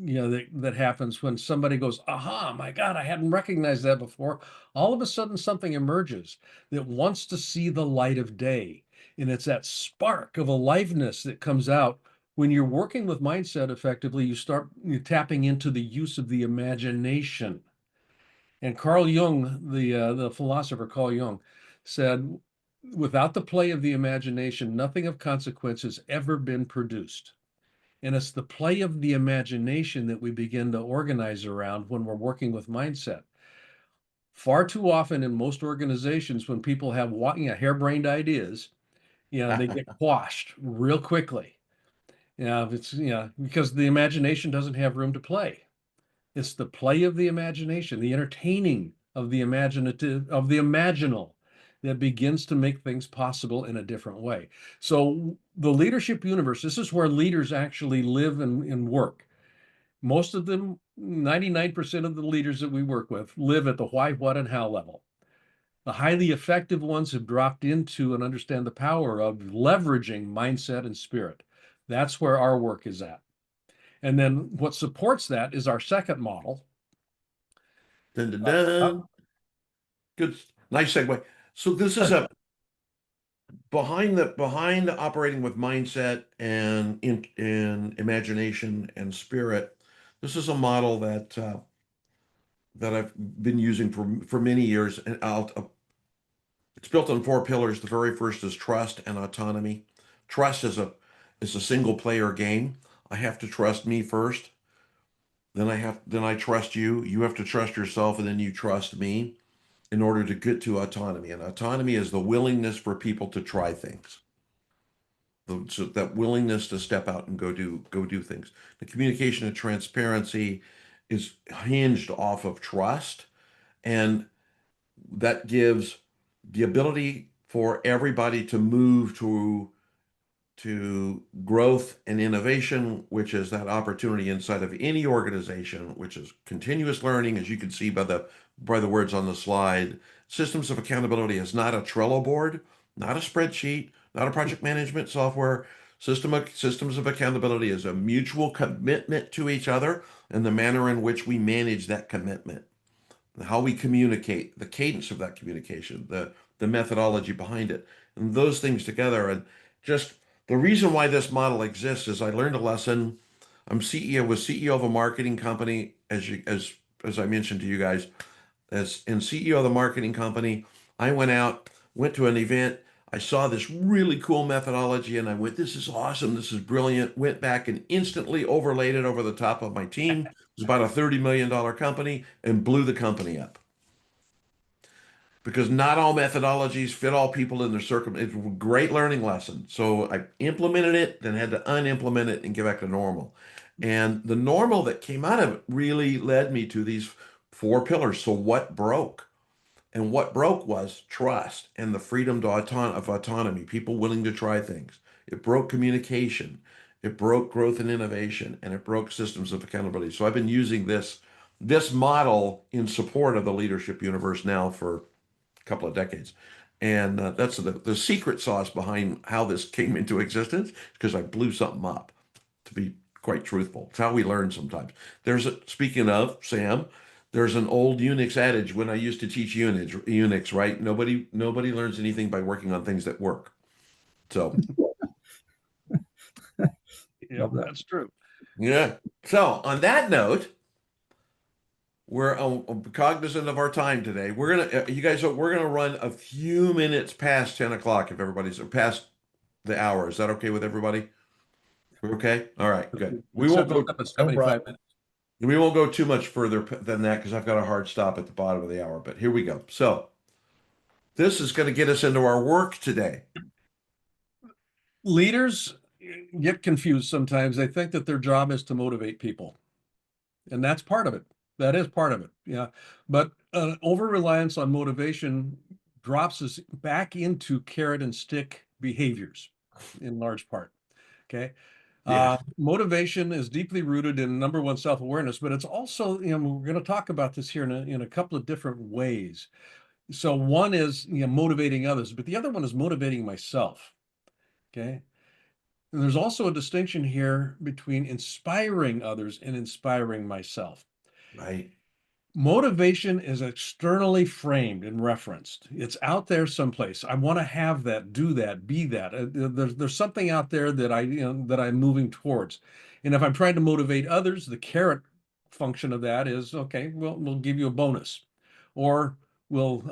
that happens when somebody goes, aha, my God, I hadn't recognized that before. All of a sudden, something emerges that wants to see the light of day. And it's that spark of aliveness that comes out when you're working with mindset effectively. You're tapping into the use of the imagination. And Carl Jung, the philosopher Carl Jung, said, without the play of the imagination, nothing of consequence has ever been produced. And it's the play of the imagination that we begin to organize around when we're working with mindset. Far too often in most organizations, when people have harebrained ideas, they get quashed real quickly. It's because the imagination doesn't have room to play. It's the play of the imagination, the entertaining of the imaginative, of the imaginal, that begins to make things possible in a different way. So the leadership universe, this is where leaders actually live and work. Most of them, 99% of the leaders that we work with, live at the why, what, and how level. The highly effective ones have dropped into and understand the power of leveraging mindset and spirit. That's where our work is at. And then what supports that is our second model. Dun, dun, dun. Good, nice segue. So this is a behind operating with mindset and in imagination and spirit. This is a model that I've been using for many years, and it's built on 4 pillars. The very first is trust and autonomy. Trust is a single player game. I have to trust me first. Then I trust you. You have to trust yourself, and then you trust me in order to get to autonomy. And autonomy is the willingness for people to try things. So that willingness to step out and go do things. The communication and transparency is hinged off of trust, and that gives the ability for everybody to move to growth and innovation, which is that opportunity inside of any organization, which is continuous learning, as you can see by the words on the slide. Systems of accountability is not a Trello board, not a spreadsheet, not a project management software. Systems of accountability is a mutual commitment to each other and the manner in which we manage that commitment, how we communicate, the cadence of that communication, the methodology behind it, and those things together. And just the reason why this model exists is I learned a lesson. Was CEO of a marketing company, as I mentioned to you guys, as in CEO of the marketing company. I went to an event. I saw this really cool methodology, and I went, "This is awesome. This is brilliant." Went back and instantly overlaid it over the top of my team. It was about a $30 million company, and blew the company up. Because not all methodologies fit all people in their circumstances. It's a great learning lesson. So I implemented it, then had to unimplement it and get back to normal. And the normal that came out of it really led me to these 4 pillars. So what broke? And what broke was trust and the freedom of autonomy, people willing to try things. It broke communication. It broke growth and innovation, and it broke systems of accountability. So I've been using this model in support of the leadership universe now for couple of decades. And that's the secret sauce behind how this came into existence, because I blew something up, to be quite truthful. It's how we learn sometimes. Speaking of, Sam, there's an old Unix adage when I used to teach Unix, right? Nobody learns anything by working on things that work. So, Yeah, that's true. yeah. So on that note, we're cognizant of our time today. We're gonna run a few minutes past 10 o'clock if everybody's past the hour. Is that okay with everybody? We're okay? All right, good. We We won't set those go up at 75 minutes. we won't go too much further than that because I've got a hard stop at the bottom of the hour, but here we go. So this is going to get us into our work today. Leaders get confused sometimes. They think that their job is to motivate people, and that's part of it. That is part of it. Yeah. But over-reliance on motivation drops us back into carrot and stick behaviors in large part. Okay. Yeah. Motivation is deeply rooted in, number one, self-awareness, but it's also, we're going to talk about this here in a couple of different ways. So one is, motivating others, but the other one is motivating myself. Okay. And there's also a distinction here between inspiring others and inspiring myself. Right. Motivation is externally framed and referenced. It's out there someplace. I want to have that, do that, be that. There's something out there that that I'm moving towards. And if I'm trying to motivate others, the carrot function of that is, okay, we'll give you a bonus, or we'll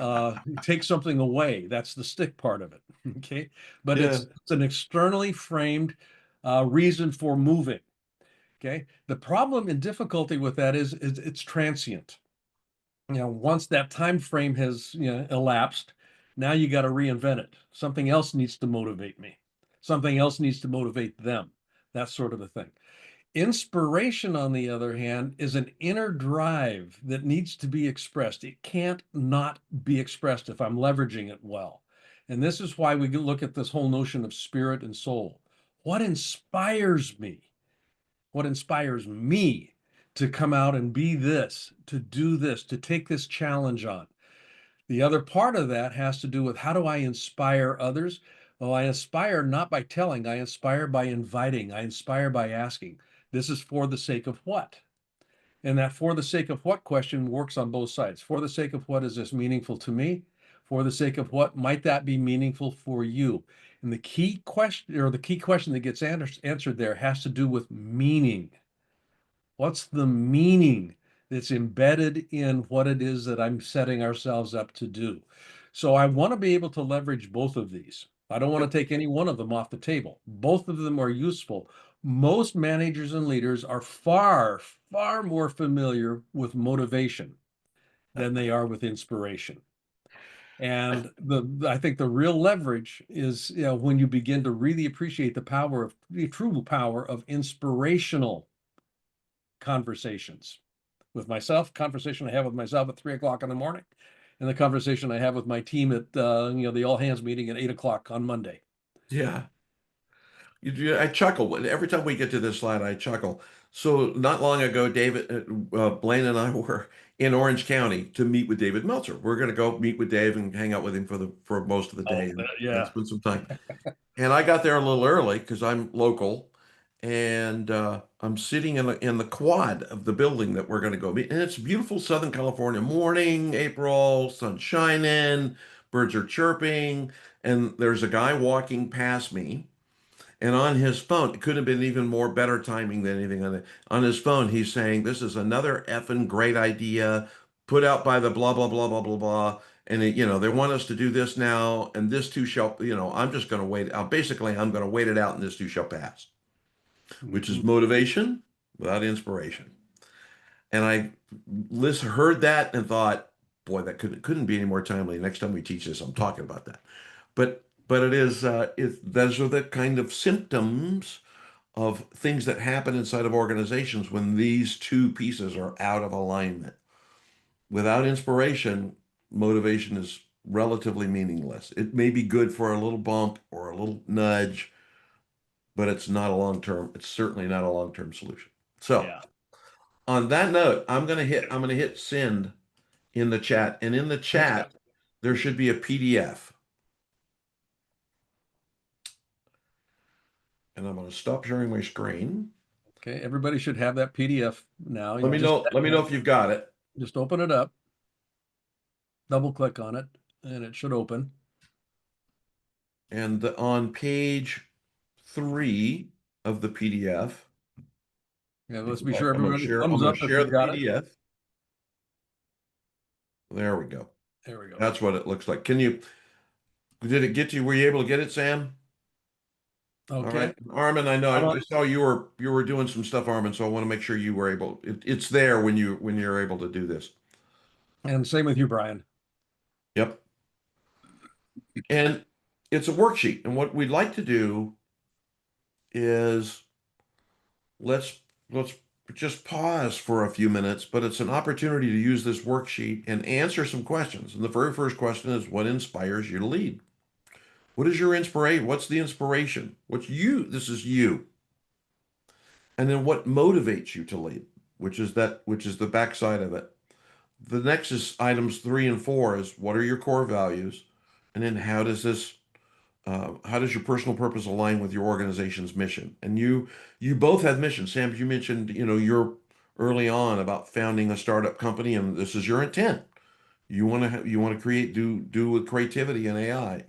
take something away. That's the stick part of it. Okay, but Yeah. it's an externally framed reason for moving. Okay, the problem and difficulty with that is it's transient. Once that time frame has elapsed, now you got to reinvent it. Something else needs to motivate me. Something else needs to motivate them. That sort of a thing. Inspiration, on the other hand, is an inner drive that needs to be expressed. It can't not be expressed if I'm leveraging it well. And this is why we look at this whole notion of spirit and soul. What inspires me? What inspires me to come out and be this, to do this, to take this challenge on? The other part of that has to do with, how do I inspire others? Well, I inspire not by telling, I inspire by inviting, I inspire by asking. This is for the sake of what? And that for the sake of what question works on both sides. For the sake of what is this meaningful to me? For the sake of what might that be meaningful for you? And the key question that gets answered there has to do with meaning. What's the meaning that's embedded in what it is that I'm setting ourselves up to do? So I want to be able to leverage both of these. I don't want to take any one of them off the table. Both of them are useful. Most managers and leaders are far, far more familiar with motivation than they are with inspiration. And I think the real leverage is, when you begin to really appreciate the true power of inspirational conversations with myself, conversation I have with myself at 3 o'clock in the morning, and the conversation I have with my team at the all hands meeting at 8 o'clock on Monday. Yeah. I chuckle every time we get to this slide. I chuckle. So not long ago, Blaine and I were in Orange County to meet with David Meltzer. We're going to go meet with Dave and hang out with him for most of the day and Yeah. spend some time. And I got there a little early because I'm local, and I'm sitting in the quad of the building that we're going to go meet. And it's a beautiful Southern California morning, April, sun shining, birds are chirping, and there's a guy walking past me. And on his phone, it couldn't have been even more better timing than anything on his phone. He's saying, "This is another effing great idea put out by the blah, blah, blah, blah, blah, blah. And they want us to do this now, and this too shall, I'm just going to wait. Basically, I'm going to wait it out, and this too shall pass," which is motivation without inspiration. And I heard that and thought, boy, that couldn't be any more timely. Next time we teach this, I'm talking about that. But it is those are the kind of symptoms of things that happen inside of organizations when these two pieces are out of alignment. Without inspiration, motivation is relatively meaningless. It may be good for a little bump or a little nudge, but it's certainly not a long-term solution. So Yeah. on that note, I'm gonna hit send in the chat, and in the chat there should be a PDF. And I'm going to stop sharing my screen. Okay, everybody should have that PDF now. Let me know if you've got it. Just open it up, double click on it, and it should open. And on page 3 of the PDF. Yeah, let's be sure everybody thumbs I'm up gonna if share you the got PDF. it. There we go. There we go. That's what it looks like. Did it get you? Were you able to get it, Sam? Okay. All right. Armin, I know I saw you were doing some stuff, Armin, so I want to make sure you were able. It's there when you're able to do this. And same with you, Brian. Yep. And it's a worksheet. And what we'd like to do is let's just pause for a few minutes, but it's an opportunity to use this worksheet and answer some questions. And the very first question is, what inspires you to lead? What is your inspiration? What's the inspiration? What's you? This is you. And then what motivates you to lead, which is the backside of it. The next is items 3 and 4 is, what are your core values? And then how does your personal purpose align with your organization's mission? And you both have missions. Sam, you mentioned, you're early on about founding a startup company, and this is your intent. You want to create, do with creativity and AI.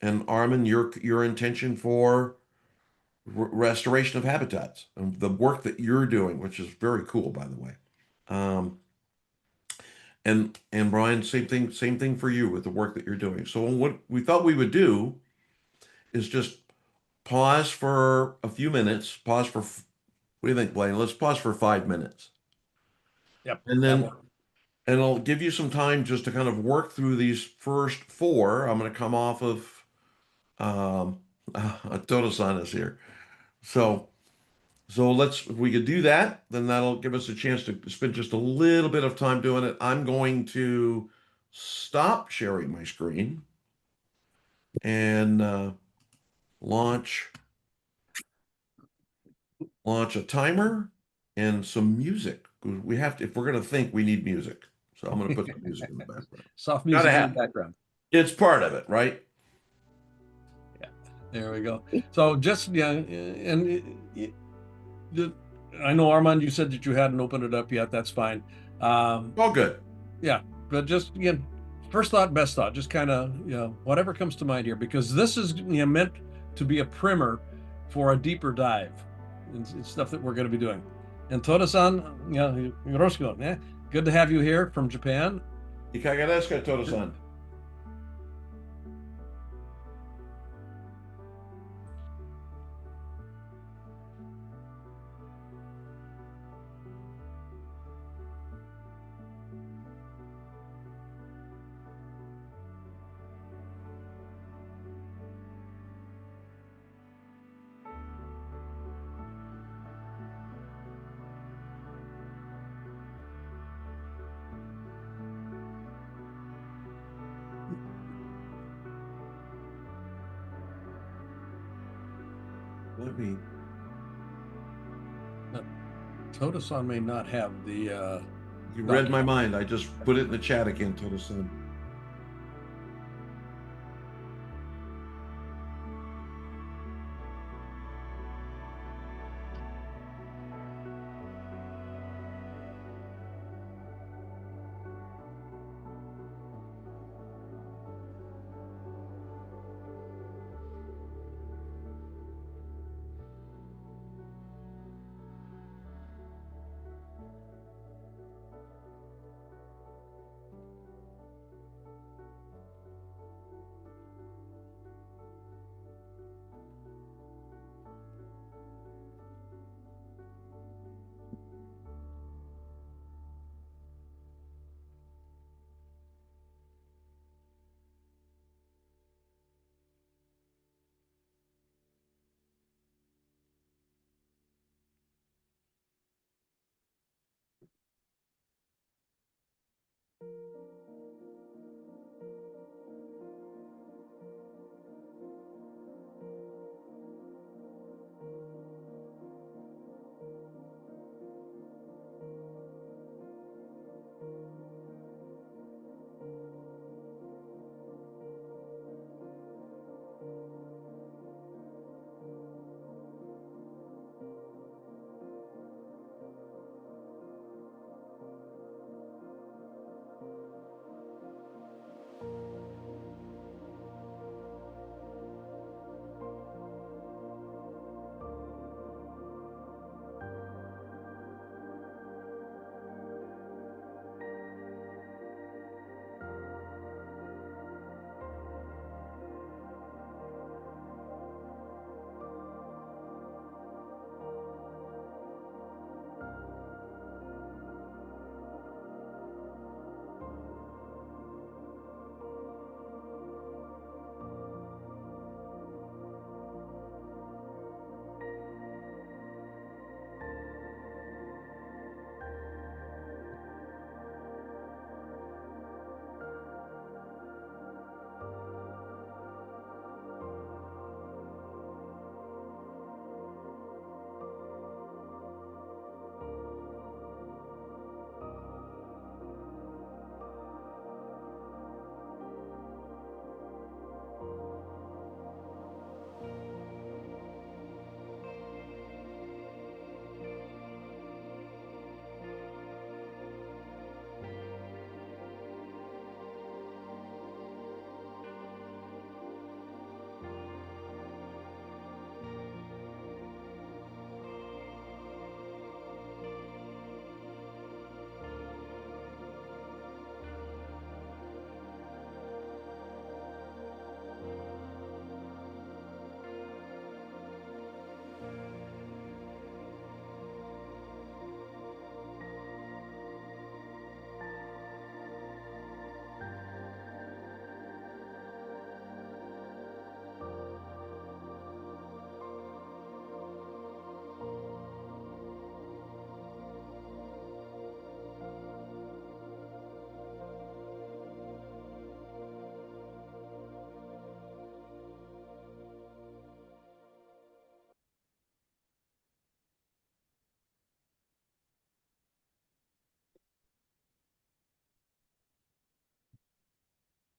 And Armin, your intention for restoration of habitats and the work that you're doing, which is very cool, by the way. And Brian, same thing for you with the work that you're doing. So what we thought we would do is just pause for a few minutes. What do you think, Blaine? Let's pause for 5 minutes. Yep. And I'll give you some time just to kind of work through these first 4. I'm going to come off of Totosan is here. So if we could do that, then that'll give us a chance to spend just a little bit of time doing it. I'm going to stop sharing my screen and launch a timer and some music. We have to, if we're going to think, we need music. So I'm going to put some music in the background. Soft music in the background. It's part of it, right? Yeah. There we go. So just, yeah, and the- I know Armand, you said that you hadn't opened it up yet. That's fine. All good. Yeah, but just again, first thought, best thought, just kind of, whatever comes to mind here, because this is, meant to be a primer for a deeper dive in stuff that we're going to be doing. And Toda-san, yoroshiku, yeah, good to have you here from Japan. いかがですか、トドさん。Let me. Toda-san may not have the. You read my mind. I just put it in the chat again, Todo-san.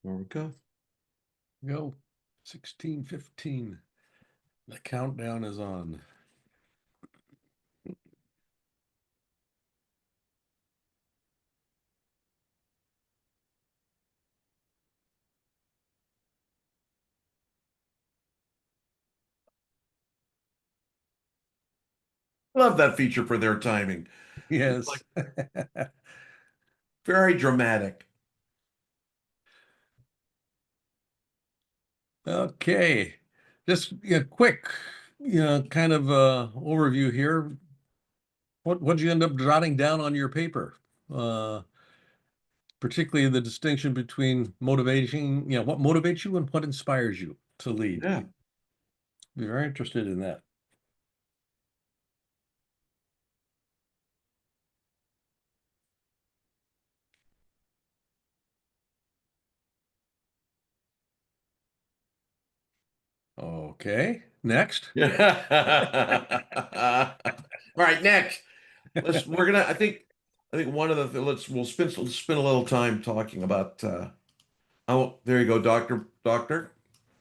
There we go. Go 16:15. The countdown is on. Love that feature for their timing. It's like Yes. very dramatic. Okay. Just quick, kind of overview here. What'd you end up jotting down on your paper? Uh, Particularly the distinction between motivation, what motivates you and what inspires you to lead. Yeah. Be very interested in that. Okay. Next. Yeah. All right, next. We're gonna I think one of the we'll spend a little time talking about oh, there you go, doctor.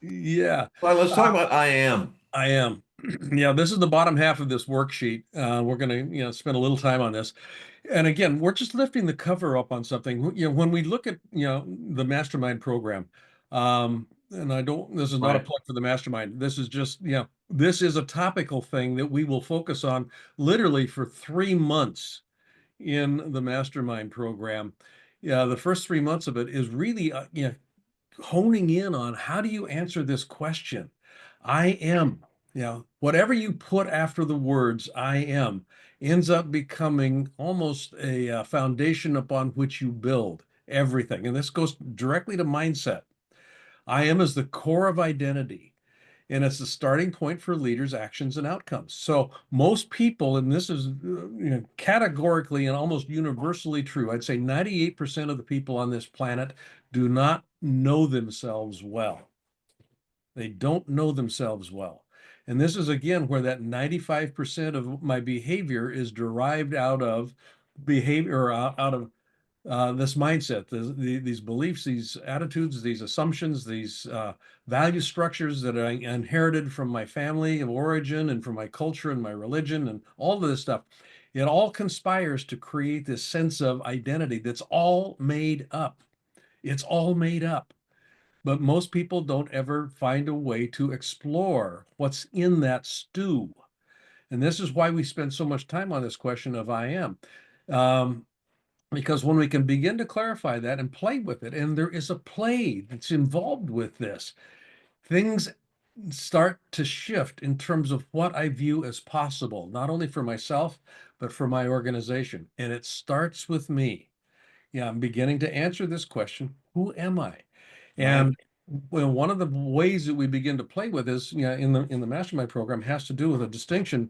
Yeah. Well, let's talk about I am. I am. Yeah, this is the bottom half of this worksheet. We're going to, spend a little time on this. And again, we're just lifting the cover up on something. When we look at, the mastermind program, and this is not a Right. plug for the mastermind. This is just, this is a topical thing that we will focus on literally for 3 months in the mastermind program. Yeah, the first 3 months of it is really, honing in on how do you answer this question? I am, whatever you put after the words I am ends up becoming almost a foundation upon which you build everything. And this goes directly to mindset. I am is the core of identity. And it's the starting point for leaders' actions and outcomes. So most people, and this is categorically and almost universally true, I'd say 98% of the people on this planet do not know themselves well. They don't know themselves well. And this is again where that 95% of my behavior is derived out of behavior, out of this mindset, these beliefs, these attitudes, these assumptions, these value structures that I inherited from my family of origin and from my culture and my religion and all of this stuff. It all conspires to create this sense of identity that's all made up. It's all made up. But most people don't ever find a way to explore what's in that stew. And this is why we spend so much time on this question of I am. Um, because when we can begin to clarify that and play with it, and there is a play that's involved with this, things start to shift in terms of what I view as possible, not only for myself, but for my organization. And it starts with me. Yeah, I'm beginning to answer this question, who am I? Right. And well, one of the ways that we begin to play with is, in the mastermind program has to do with a distinction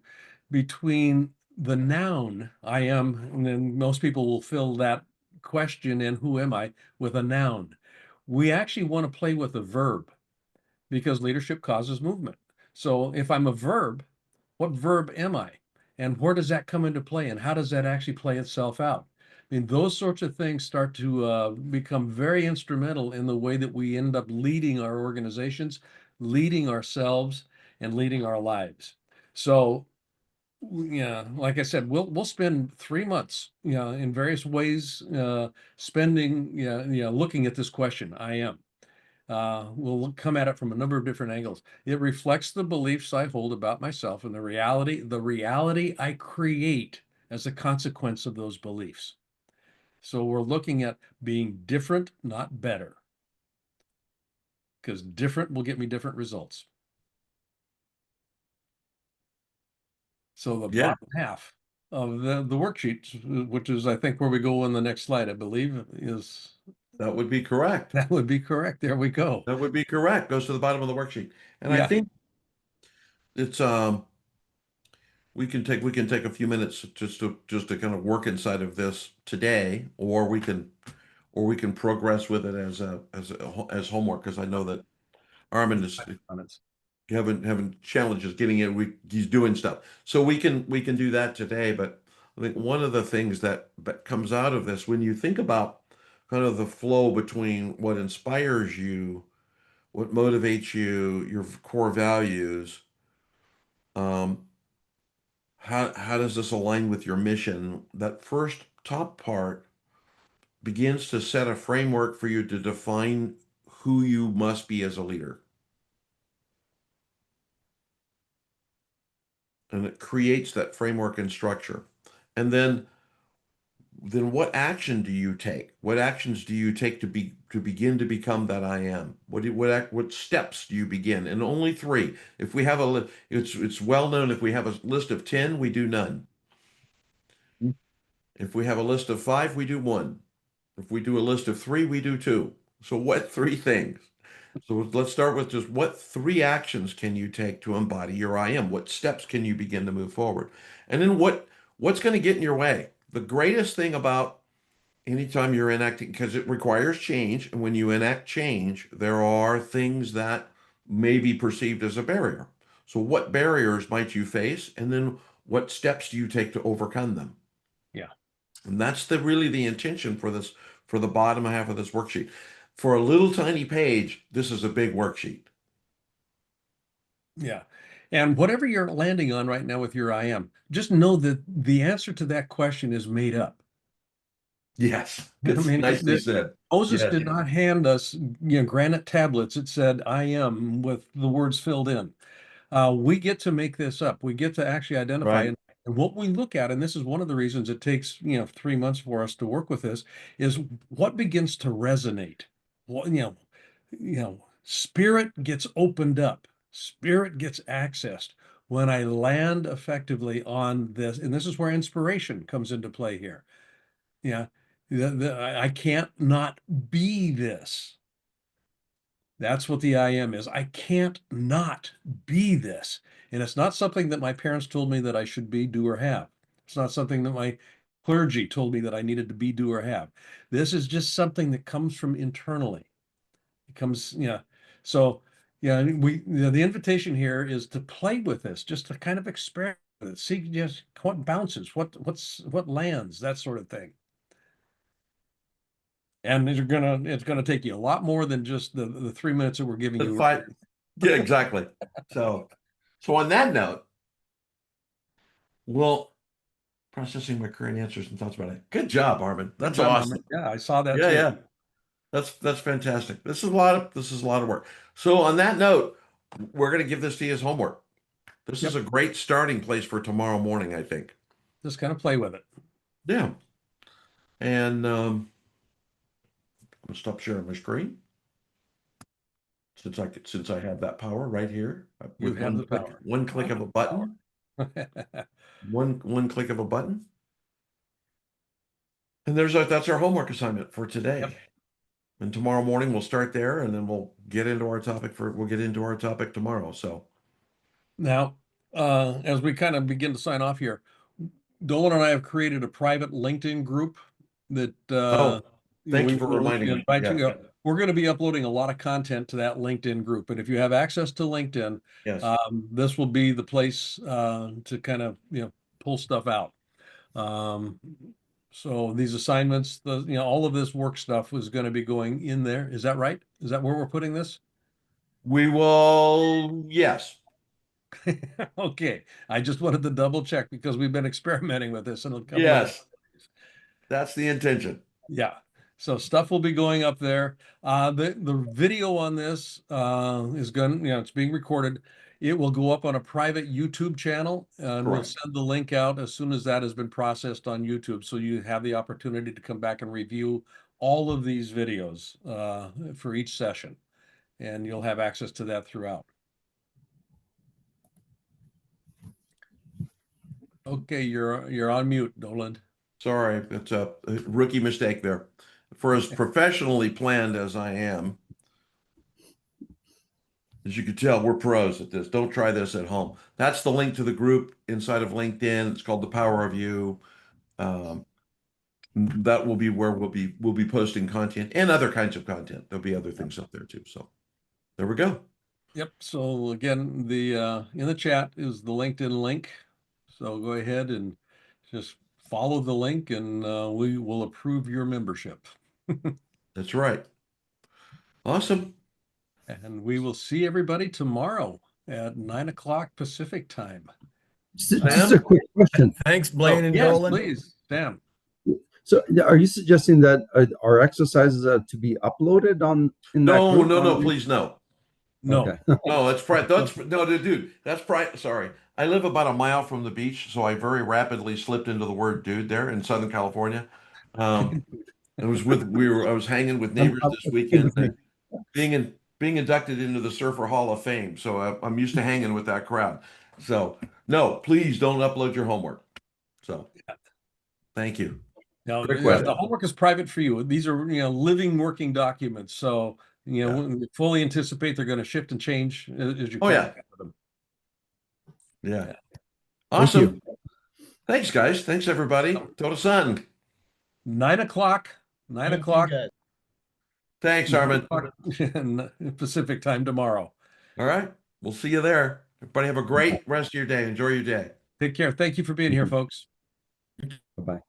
between the noun I am, and then most people will fill that question in who am I with a noun. We actually want to play with a verb because leadership causes movement. So if I'm a verb, what verb am I? And where does that come into play? And how does that actually play itself out? I mean, those sorts of things start to become very instrumental in the way that we end up leading our organizations, leading ourselves, and leading our lives. So, yeah, like I said, we'll spend 3 months, in various ways, spending, looking at this question. I am. We'll come at it from a number of different angles. It reflects the beliefs I hold about myself and the reality I create as a consequence of those beliefs. So we're looking at being different, not better, because different will get me different results. So the Yeah, bottom half of the worksheet, which is I think where we go on the next slide, I believe, is that would be correct. that would be correct. There we go. That would be correct. Goes to the bottom of the worksheet. And I Yeah. think it's we can take a few minutes just to kind of work inside of this today, or we can progress with it as homework because I know that Armin is Comments. having challenges getting it. He's doing stuff, so we can do that today. But I think one of the things that comes out of this when you think about kind of the flow between what inspires you, what motivates you, your core values, Um, how does this align with your mission? That first top part begins to set a framework for you to define who you must be as a leader. And it creates that framework and structure. And then what action do you take? What actions do you take to begin to become that I am? What steps do you begin? And only three. If we have it's well known, if we have a list of 10, we do none. If we have a list of 5, we do 1. If we do a list of 3, we do 2. So what 3 things? So let's start with just what 3 actions can you take to embody your I am? What steps can you begin to move forward? And then what's going to get in your way? The greatest thing about anytime you're enacting, because it requires change, and when you enact change, there are things that may be perceived as a barrier. So what barriers might you face, and then what steps do you take to overcome them? Yeah. And that's really the intention for this, for the bottom half of this worksheet. For a little tiny page, this is a big worksheet. Yeah. And whatever you're landing on right now with your I am, just know that the answer to that question is made up. Yes, I it's mean, nicely said. Moses Yes. did not hand us, granite tablets that said I am with the words filled in. We get to make this up. We get to actually identify, Right. and what we look at, and this is one of the reasons it takes, 3 months for us to work with this, is what begins to resonate. What, spirit gets opened up, spirit gets accessed when I land effectively on this, and this is where inspiration comes into play here. Yeah, I can't not be this. That's what the I am is. I can't not be this. And it's not something that my parents told me that I should be, do, or have. It's not something that my clergy told me that I needed to be, do, or have. This is just something that comes from internally. It comes, yeah. So, yeah, the invitation here is to play with this, just to kind of experiment with it, see just what bounces, what lands, that sort of thing. And it's gonna take you a lot more than just the 3 minutes that we're giving you. Yeah, exactly. So on that note, well, processing my current answers and thoughts about it. Good job, Armin. That's awesome. Yeah, I saw that Yeah, too. yeah. That's fantastic. This is a lot of work. So on that note, we're going to give this to you as homework. This is Yep. a great starting place for tomorrow morning, I think. Just kind of play with it. Yeah. And I'm gonna stop sharing my screen since I have that power right here You with have the power. one click of a button, one click of a button. And that's our homework assignment for today. Yep. And tomorrow morning we'll start there, and then we'll get into our topic tomorrow. So Now, as we kind of begin to sign off here, Dolan and I have created a private LinkedIn group that oh, thank we you for will reminding me. invite you. Yeah. We're going to be uploading a lot of content to that LinkedIn group, and if you have access to LinkedIn, Yes. this will be the place to kind of pull stuff out. So these assignments, all of this work stuff was going to be going in there. Is that right? Is that where we're putting this? We will, yes. Okay, I just wanted to double check because we've been experimenting with this in a couple of. Yes. That's the intention. Yeah, so stuff will be going up there. The video on this is going, it's being recorded. It will go up on a private YouTube channel, and we'll Correct. send the link out as soon as that has been processed on YouTube. So you have the opportunity to come back and review all of these videos for each session, and you'll have access to that throughout. Okay, you're on mute, Nolan. Sorry, it's a rookie mistake there. For as professionally planned as I am, as you can tell, we're pros at this. Don't try this at home. That's the link to the group inside of LinkedIn. It's called The Power of You. That will be where we'll be posting content and other kinds of content. There'll be other things up there too. So there we go. Yep. So again, the in the chat is the LinkedIn link. So go ahead and just follow the link, and we will approve your membership. That's right. Awesome. And we will see everybody tomorrow at 9 o'clock Pacific time. Just a quick question. Thanks, Blaine and Yes, Dolan. please, Sam. So are you suggesting that our exercises are to be uploaded on in that No, group no, no, on- please, no. No. Okay. No, no, dude, that's sorry. I live about a mile from the beach, so I very rapidly slipped into the word dude there in Southern California. I was hanging with neighbors this weekend, being inducted into the Surfer Hall of Fame. So I'm used to hanging with that crowd. So no, please don't upload your homework. So thank you. No, Great the question. homework is private for you. These are, living working documents. So, we fully anticipate they're going to shift and change as you Oh, yeah. with them. Yeah. Yeah. Awesome. Thanks, guys. Thanks, everybody. Total Sun. 9 o'clock, 9 Thank you, o'clock guys. Thanks, 9 Armin. o'clock Pacific time tomorrow. All right. We'll see you there. Everybody have a great rest of your day. Enjoy your day. Take care. Thank you for being here, folks. Bye-bye.